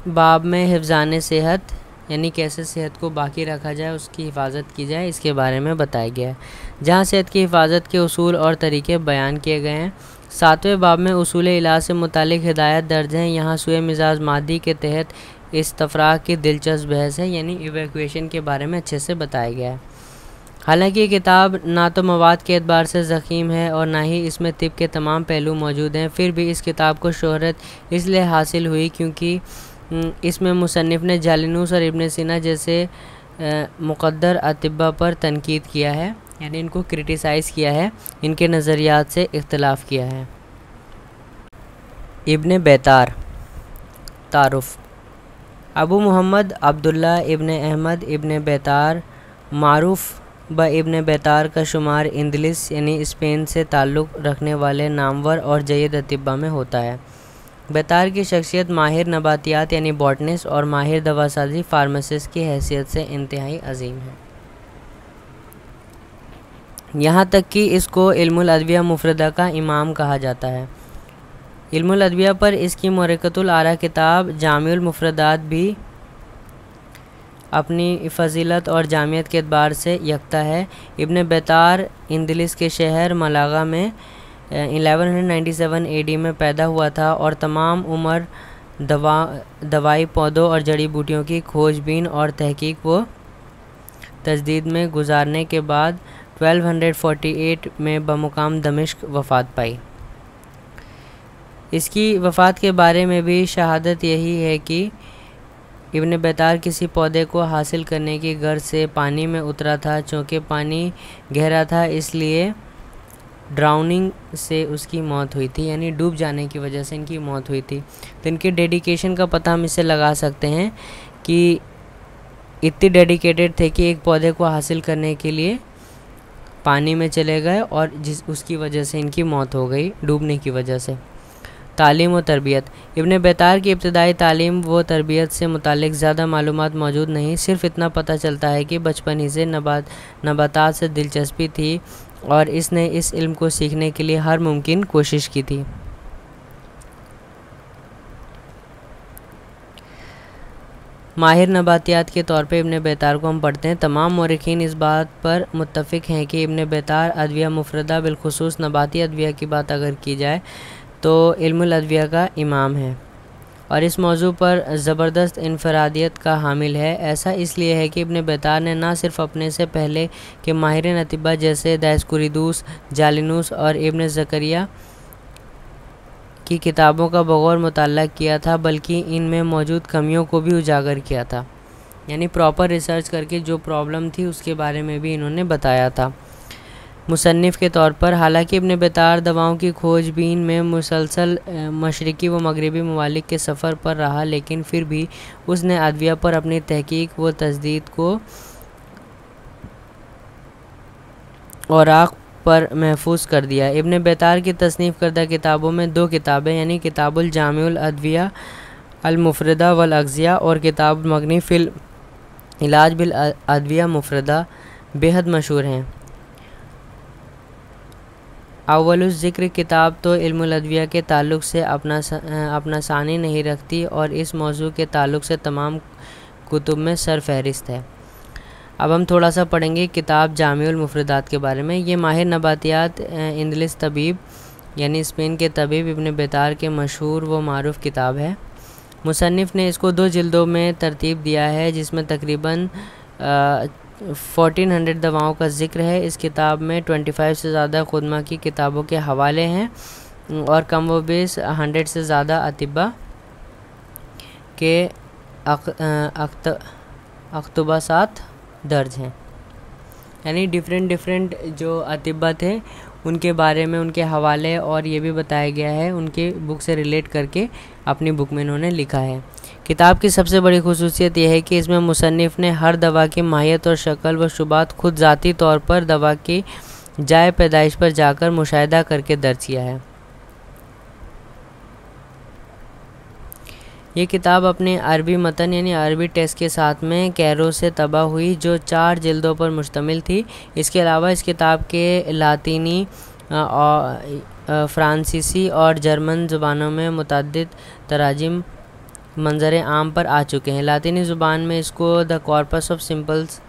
बाब में हिफ़्ज़ाने सेहत यानी कैसे सेहत को बाकी रखा जाए, उसकी हिफाजत की जाए, इसके बारे में बताया गया है, जहाँ सेहत की हिफाजत के उसूल और तरीक़े बयान किए गए हैं। 7वें बाब में उसूल इलाज से मुतालिक हिदायत दर्ज हैं। यहाँ सुए मिजाज मादी के तहत इस्तफ़राग की दिलचस्प बहस है, यानी इवैक्यूएशन के बारे में अच्छे से बताया गया है। हालांकि ये किताब ना तो मवाद के एतबार से ज़ख़ीम है और ना ही इसमें तिब के तमाम पहलू मौजूद हैं, फिर भी इस किताब को शोहरत इसलिए हासिल हुई क्योंकि इसमें मुसन्निफ़ ने जालिनूस और इब्न सीना जैसे मुक़द्दर अतिब्बा पर तनकीद किया है, यानी इनको क्रिटिसाइज़ किया है, इनके नज़रियात से इख्तिलाफ़ किया है। इब्न बैतार तारुफ़, अबू मोहम्मद अब्दुल्ला इब्न अहमद इब्न बैतार मारूफ ब इब्न बैतार का शुमार इंदलिस यानी स्पेन से ताल्लुक़ रखने वाले नामवर और जय्यद अतिब्बा में होता है। बैतार की शख्सियत माहिर नबातियात यानी बॉटनिस्ट और माहिर दवासाजी फार्मासिस्ट की हैसियत से इंतहाई अजीम है। यहाँ तक कि इसको इल्मुल अदविया मुफरदा का इमाम कहा जाता है। इल्मुल अदविया पर इसकी मुरक़तुल आरा किताब जामिउल मुफरदात भी अपनी फ़जीलत और जामियत के एतबार से यकता है। इब्न बैतार इंदलिस के शहर मलागा में 1197 AD में पैदा हुआ था और तमाम उम्र दवाई पौधों और जड़ी बूटियों की खोजबीन और तहकीक व तजदीद में गुजारने के बाद 1248 में बमुकाम दमिश्क वफ़ात पाई। इसकी वफ़ात के बारे में भी शहादत यही है कि इब्न बैतार किसी पौधे को हासिल करने की गर्ज से पानी में उतरा था। चूँकि पानी गहरा था इसलिए ड्राउनिंग से उसकी मौत हुई थी, यानी डूब जाने की वजह से इनकी मौत हुई थी। तो इनके डेडिकेशन का पता हम इससे लगा सकते हैं कि इतनी डेडिकेटेड थे कि एक पौधे को हासिल करने के लिए पानी में चले गए और उसकी वजह से इनकी मौत हो गई, डूबने की वजह से। तालीम व तरबियत। इब्न बैतार की इब्तदाई तालीम व तरबियत से मुतालिक ज़्यादा मालूमात मौजूद नहीं, सिर्फ इतना पता चलता है कि बचपन ही से नबातात से दिलचस्पी थी और इसने इस इल्म को सीखने के लिए हर मुमकिन कोशिश की थी। माहिर नबातियात के तौर पे इब्न बैतार को हम पढ़ते हैं। तमाम मौरिखीन इस बात पर मुत्तफ़िक़ हैं कि इब्न बैतार अदविया मुफरदा बिलखुसूस नबाती अदविया की बात अगर की जाए तो इल्मुल अदविया का इमाम है और इस मौजू पर ज़बरदस्त इनफरादियत का हामिल है। ऐसा इसलिए है कि इब्न बैतार ने ना सिर्फ अपने से पहले के माहिरीन अतिब्बा जैसे दायस्कुरिदूस, जालिनूस और इब्न ज़करिया की किताबों का बगौर मुताला किया था, बल्कि इनमें मौजूद कमियों को भी उजागर किया था। यानी प्रॉपर रिसर्च करके जो प्रॉब्लम थी उसके बारे में भी इन्होंने बताया था। मुसन्निफ़ के तौर पर हालांकि इब्न बैतार दवाओं की खोजबीन में मुसलसल मशरिकी व मगरिबी ममालिक के सफ़र पर रहा, लेकिन फिर भी उसने अदविया पर अपनी तहकीक व तजदीद को औराक़ पर महफूज कर दिया। इब्न बैतार की तसनीफ़ करदा किताबों में दो किताबें यानी किताबुल जामिउल अदविया अल मुफरदा वल अग़ज़िया और किताब मगनी फ़िल इलाज बिल अदविया मुफरदा बेहद मशहूर हैं। अव्वलुज़ ज़िक्र किताब तो इल्मुल अदविया के ताल्लुक़ से अपना सानी नहीं रखती और इस मौजू के ताल्लुक़ से तमाम कुतुब में सरफहरिस्त है। अब हम थोड़ा सा पढ़ेंगे किताब जामिउल मुफरदात के बारे में। ये माहिर नबातियात इंदलिस तबीब यानी स्पेन के तबीब इब्न बैतार के मशहूर व मारूफ़ किताब है। मुसन्निफ़ ने इसको 2 जिल्दों में तरतीब दिया है जिसमें तकरीबन 1400 दवाओं का ज़िक्र है। इस किताब में 25 से ज़्यादा खुदमा की किताबों के हवाले हैं और कम व बेश 100 से ज़्यादा अतिब्बा के अक़्तबासात दर्ज हैं। यानी डिफरेंट जो अतिब्बा थे उनके बारे में उनके हवाले और ये भी बताया गया है, उनके बुक से रिलेट करके अपनी बुक में इन्होंने लिखा है। किताब की सबसे बड़ी खुसूसियत यह है कि इसमें मुसन्निफ़ ने हर दवा की माहियत और शक्ल व शुबात खुद ज़ाती तौर पर दवा की जाए पैदाइश पर जाकर मुशाहिदा करके दर्ज किया है। ये किताब अपने अरबी मतन यानी अरबी टेक्स्ट के साथ में कैरो से तबा हुई जो 4 जिल्दों पर मुश्तमिल थी। इसके अलावा इस किताब के लातीनी फ्रांसीसी और जर्मन ज़ुबानों में मुतअद्दिद तराजिम मंजर आम पर आ चुके हैं। लातीनी ज़ुबान में इसको द कॉर्पस ऑफ सिंपल्स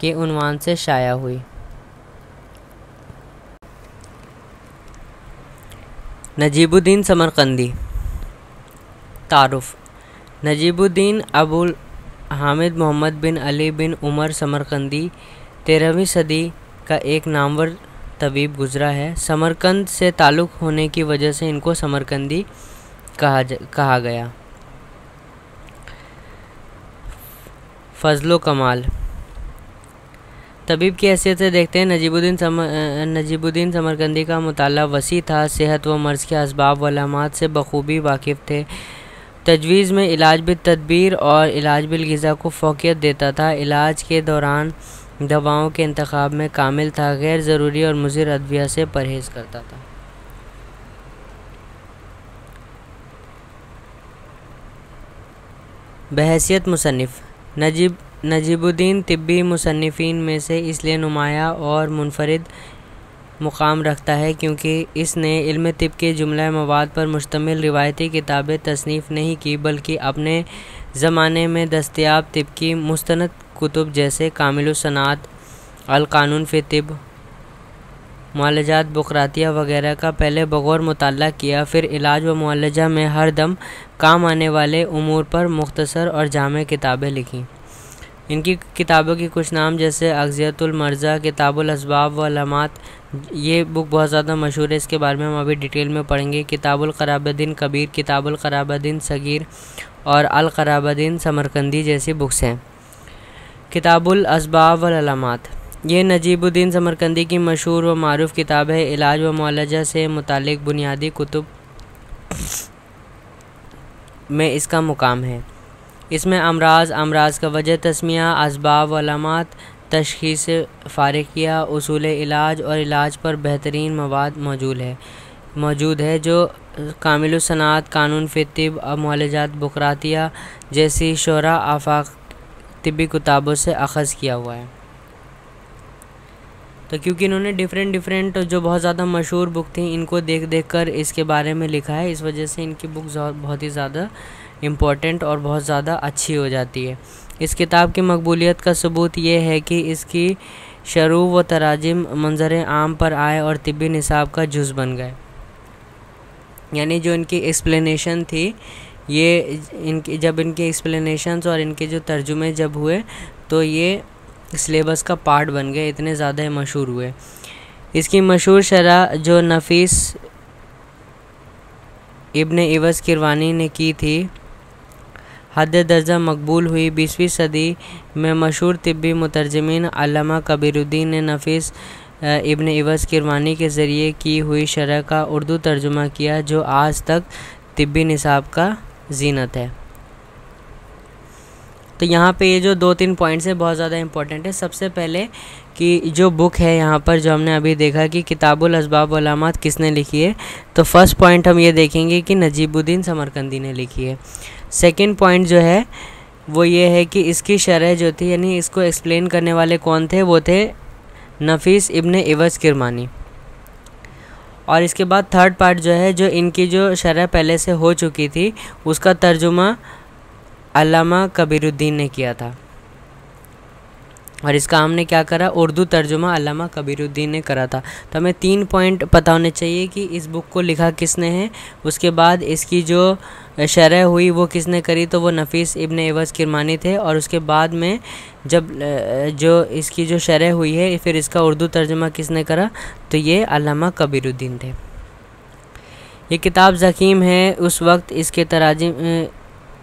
के उन्वान से शाया हुई। नजीबुद्दीन समरकंदी। तारुफ़। नजीबुद्दीन अबुल हामिद मोहम्मद बिन अली बिन उमर समरकंदी 13वीं सदी का एक नामवर तबीब गुज़रा है। समरकंद से ताल्लुक़ होने की वजह से इनको समरकंदी कहा गया। फ़ज़्ल कमाल। तबीब की हैसियत से देखते हैं नजीबुद्दीन समरकंदी का मुताला वसी था। सेहत व मर्ज़ के असबाब व अलामात से बखूबी वाकिफ़ थे। तजवीज़ में इलाज बिल तदबीर और इलाज बिल ग़िज़ा को फ़ौक़ियत देता था। इलाज के दौरान दवाओं के इंतखाब में कामिल था। गैर ज़रूरी और मुज़िर अद्विया से परहेज़ करता था। बहैसियत मुसन्निफ़ नजीबुद्दीन तिब्बी मुसन्निफ़ीन में से इसलिए नुमाया और मुनफरिद मुकाम रखता है क्योंकि इसने इल्म तिब के जुमला मवाद पर मुश्तमिल रिवायती किताबें तसनीफ़ नहीं की, बल्कि अपने ज़माने में दस्तयाब तिब की मुस्तनद कुतुब जैसे कामिलुस सनात, अल कानून फ़ी तिब, मुआलजात बुक़रातिया वगैरह का पहले बग़ौर मुताला किया। फिर इलाज व मुआलजा में हर दम काम आने वाले उमूर पर मुख्तसर और जामे किताबें लिखीं। इनकी किताबों की कुछ नाम जैसे अग़ज़ियतुल मर्ज़ा, किताबुल असबाब व अलामात, ये बुक बहुत ज़्यादा मशहूर है, इसके बारे में हम अभी डिटेल में पढ़ेंगे। किताबुल क़राबुद्दीन कबीर, किताबुल क़राबुद्दीन सगीर और अल क़राबुद्दीन समरकंदी जैसी बुक्स हैं। किताबुल असबाब व अलामात ये नजीबुद्दीन समरकंदी की मशहूर व मारूफ़ किताब है। इलाज व मुआलजा से मुतालिक बुनियादी कुतुब में इसका मुकाम है। इसमें अमराज का वजह तस्मिया, असबाब व अलामात, तशख़ीस फ़ारिकिया, उसूल इलाज और इलाज पर बेहतरीन मवाद मौजूद है जो कामिलुस सनात, कानून फ़ी तिब, मुआलजात बुक़रातिया जैसी शोरा आफ़ाक तिब्बी किताबों से अख़ज़ किया हुआ है। तो क्योंकि इन्होंने डिफरेंट जो बहुत ज़्यादा मशहूर बुक थी इनको देख कर इसके बारे में लिखा है, इस वजह से इनकी बुक बहुत ही ज़्यादा इम्पोर्टेंट और बहुत ज़्यादा अच्छी हो जाती है। इस किताब की मकबूलियत का सबूत ये है कि इसकी शरू व तराजिम मंजर आम पर आए और तिब्बी निसाब का जुज़ बन गए। यानी जो इनकी एक्सप्लेनेशन थी, ये इनके एक्सप्लेनेशंस और इनके जो तर्जुमे जब हुए तो ये सिलेबस का पार्ट बन गए, इतने ज़्यादा मशहूर हुए। इसकी मशहूर शरह जो नफ़ीस इब्न इवज़ किरवानी ने की थी, हद दर्जा मकबूल हुई। 20वीं सदी में मशहूर तिब्बी मुतरजमीन अल्लामा कबीरुद्दीन ने नफ़ीस इब्न इवज़ किरवानी के ज़रिए की हुई शरह का उर्दू तर्जुमा किया, जो आज तक तिब्बी निसाब का ज़ीनत है। तो यहाँ पे ये जो 2-3 पॉइंट्स है बहुत ज़्यादा इंपॉर्टेंट है। सबसे पहले कि जो बुक है यहाँ पर जो हमने अभी देखा कि किताबुल असबाब व अलामात किसने लिखी है, तो फर्स्ट पॉइंट हम ये देखेंगे कि नजीबुद्दीन समरकंदी ने लिखी है। सेकंड पॉइंट जो है वो ये है कि इसकी शरह जो थी, यानी इसको एक्सप्लेन करने वाले कौन थे, वो थे नफ़ीस इब्न इवज़ किरमानी। और इसके बाद थर्ड पार्ट जो है, जो इनकी जो शरह पहले से हो चुकी थी उसका तर्जुमा अल्लामा कबीरुद्दीन ने किया था, और इसका हमने क्या करा, उर्दू तर्जुमा अल्लामा कबीरुद्दीन ने करा था। तो हमें 3 पॉइंट पता होने चाहिए कि इस बुक को लिखा किसने है, उसके बाद इसकी जो शरह हुई वो किसने करी, तो वो नफ़ीस इब्न इवज़ किरमानी थे, और उसके बाद में जब जो इसकी जो शरह हुई है फिर इसका उर्दू तर्जुमा किसने करा, तो ये अल्लामा कबीरुद्दीन थे। ये किताब ज़ख़ीम है, उस वक्त इसके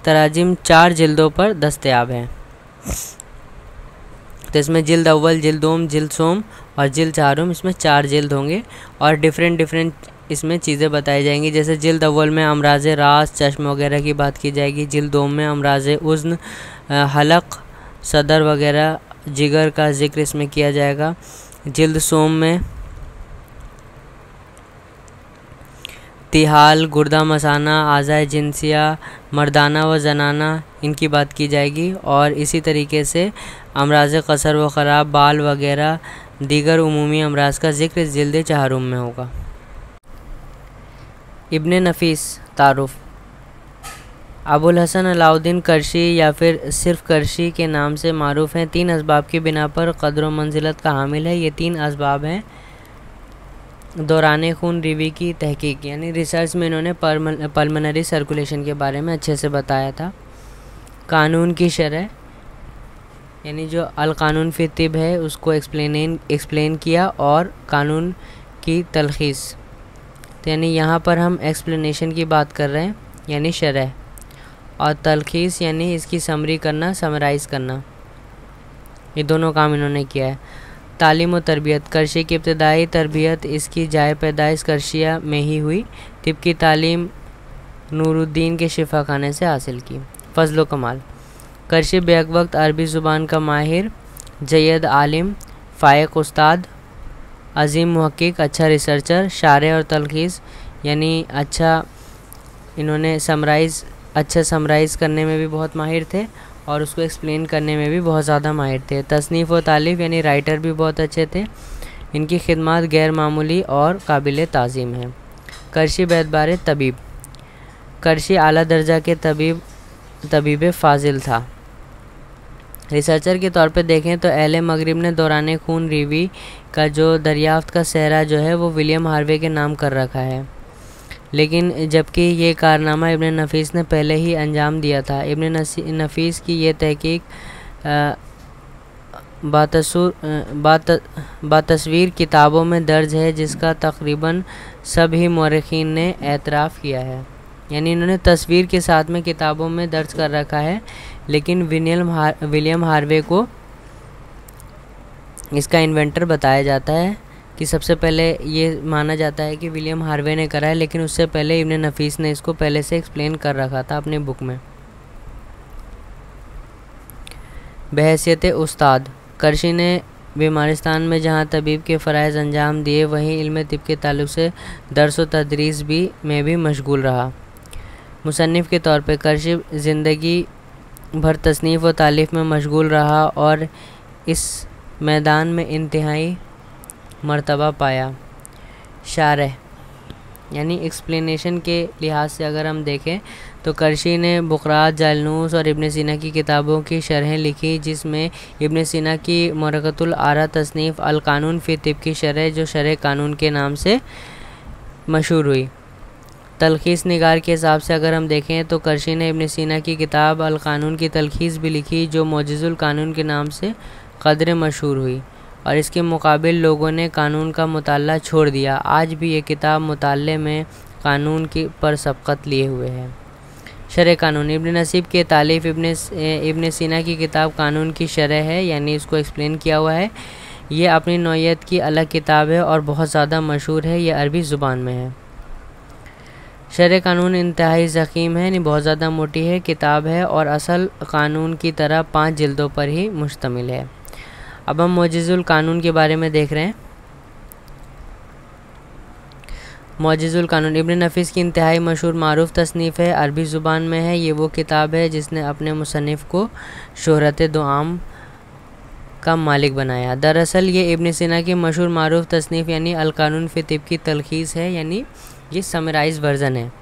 तराजिम 4 जिल्दों पर दस्तयाब हैं। तो इसमें जिल्द अव्वल, जिल्द दोम, जिल्द सोम और जिल्द चारुम, इसमें 4 जिल्द होंगे और डिफरेंट इसमें चीज़ें बताई जाएंगी। जैसे जिल्द अव्वल में अमराज रास, चश्म वगैरह की बात की जाएगी। जिल्द दोम में अमराज उज़्न, हलक, सदर वगैरह, जिगर का जिक्र इसमें किया जाएगा। जिल्द सोम में तिहाल, गुर्दा मसाना, आज़ाए जिनसिया, मर्दाना व जनाना, इनकी बात की जाएगी। और इसी तरीके से अमराज कसर व ख़राब, बाल वगैरह दीगर उमूमी अमराज का ज़िक्र जिल्द चारुम में होगा। इब्न नफ़ीस तारुफ़ अबुल हसन अलाउद्दीन करशी या फिर सिर्फ करशी के नाम से मारूफ़ हैं। 3 असबाब की बिना पर क़द्र व मंजिलत का हामिल है। ये 3 असबाब हैं। दौरान खून रिवी की तहकीक, यानी रिसर्च में इन्होंने पल्मनरी सर्कुलेशन के बारे में अच्छे से बताया था। कानून की शरह, यानी जो अल कानून फ़ी तिब है उसको एक्सप्लेन किया, और कानून की तलख़ीस, तो यानी यहाँ पर हम एक्सप्लेनेशन की बात कर रहे हैं, यानी शरह, और तलख़ीस यानी इसकी समरी करना, समराइज़ करना, ये दोनों काम इन्होंने किया है। तालीम व तरबियत, करशी की इब्तदाई तरबियत इसकी जाए पैदाइश करशिया में ही हुई। तिब की तालीम नूरुद्दीन के शिफा खाने से हासिल की। फजलो कमाल, करशी बैक वक्त अरबी ज़ुबान का माहिर, जय्यद आलिम, फ़ायक उस्ताद, अजीम मुहक्किक, अच्छा रिसर्चर, शारे और तलखीस यानी इन्होंने समराइज़ करने में भी बहुत माहिर थे और उसको एक्सप्लेन करने में भी बहुत ज़्यादा माहिर थे। तसनीफ़ व तालीफ़ यानी राइटर भी बहुत अच्छे थे। इनकी खिदमत गैर मामूली और काबिल ताज़ीम है। करशी बैतबार तबीब, करशी आला दर्जा के तबीब फ़ाजिल था। रिसर्चर के तौर पे देखें तो अहले मगरिब ने दौरान खून रीवी का जो दरियाफ्त का सहरा जो है वो विलियम हार्वे के नाम कर रखा है, लेकिन जबकि ये कारनामा इब्न नफीस ने पहले ही अंजाम दिया था। इब्न नफीस की ये तहकीक बातस्वीर किताबों में दर्ज है, जिसका तकरीबन सभी मौरखीन ने एतराफ़ किया है। यानी इन्होंने तस्वीर के साथ में किताबों में दर्ज कर रखा है, लेकिन विलियम हार्वे को इसका इन्वेंटर बताया जाता है कि सबसे पहले ये माना जाता है कि विलियम हार्वे ने करा है, लेकिन उससे पहले इब्न नफीस ने इसको पहले से एक्सप्लेन कर रखा था अपनी बुक में। बहैसियत उस्ताद, करशी ने बीमारिस्तान में जहाँ तबीब के फ़राइज़ अंजाम दिए, वहीं इल्म तिब के ताल्लुक़ से दर्स व तदरीस में भी मशगूल रहा। मुसन्निफ़ के तौर पे करशी ज़िंदगी भर तसनीफ़ व तालीफ़ में मशगूल रहा और इस मैदान में इंतहाई मर्तबा पाया। शारह यानी एक्सप्लेनेशन के लिहाज से अगर हम देखें तो करशी ने बुक़रात, जालनूस और इब्न सीना की किताबों की शरहें लिखी, जिसमें इब्न सीना की मुरक़तुल आरा तसनीफ़ अल कानून फ़ी तिब की शरह, जो शरह कानून के नाम से मशहूर हुई। तलखीस निगार के हिसाब से अगर हम देखें तो करशी ने इब्न सीना की किताब अल कानून की तलखीस भी लिखी, जो मौजिज़ुल कानून के नाम से क़दर मशहूर हुई, और इसके मुकाबिल लोगों ने कानून का मुताला छोड़ दिया। आज भी ये किताब मुताले में कानून की पर सबक़त लिए हुए है। शरह कानून, इब्न नसीब के तालीफ़ इब्न सीना की किताब कानून की शरह है, यानी इसको एक्सप्लेन किया हुआ है। ये अपनी नौइयत की अलग किताब है और बहुत ज़्यादा मशहूर है। ये अरबी ज़ुबान में है। शरह कानून इंतहाई ज़ख़ीम है, यानी बहुत ज़्यादा मोटी है किताब है और असल कानून की तरह 5 जिल्दों पर ही मुश्तमिल है। अब हम मौजिज़ुल कानून के बारे में देख रहे हैं। मौजिज़ुल कानून इब्न नफीस की इंतहाई मशहूर मारूफ तसनीफ़ है, अरबी ज़ुबान में है। ये वो किताब है जिसने अपने मुसन्निफ़ को शोहरत दुआम का मालिक बनाया। दरअसल ये इब्न सीना की मशहूर मारूफ तसनीफ़ यानी अल कानून फ़ी तिब की तलखीस है, यानी ये समराइज़ वर्ज़न है।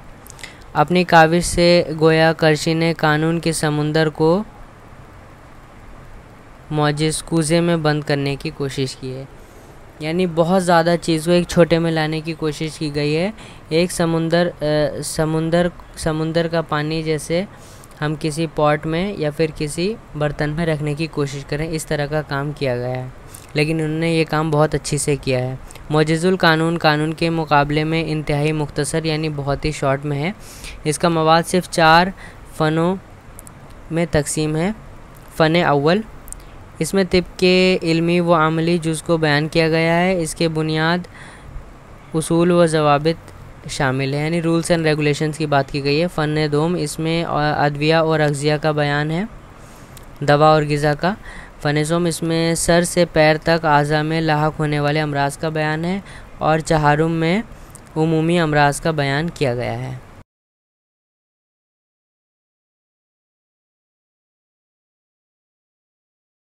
अपनी काविश से गोया करशी ने कानून के समुंदर को मौजिज़ कूज़े में बंद करने की कोशिश की है, यानी बहुत ज़्यादा चीज़ को एक छोटे में लाने की कोशिश की गई है। एक समुंदर का पानी जैसे हम किसी पॉट में या फिर किसी बर्तन में रखने की कोशिश करें, इस तरह का काम किया गया है, लेकिन उन्होंने ये काम बहुत अच्छी से किया है। मौजिज़ुल कानून कानून के मुकाबले में इंतहाई मुख्तसर यानी बहुत ही शॉर्ट में है। इसका मवाद सिर्फ 4 फ़नों में तकसीम है। फ़न अव्वल, इसमें तिब के इल्मी व अमली जुज़ को बयान किया गया है। इसके बुनियाद, उसूल व ज़वाबित शामिल है, यानी रूल्स एंड रेगुलेशंस की बात की गई है। फ़न दोम, इसमें अदविया और अग़ज़िया का बयान है, दवा और ग़िज़ा का। फ़न सोम, इसमें सर से पैर तक आज़ा में लाहक होने वाले अमराज का बयान है, और चहारुम में उमूमी अमराज का बयान किया गया है।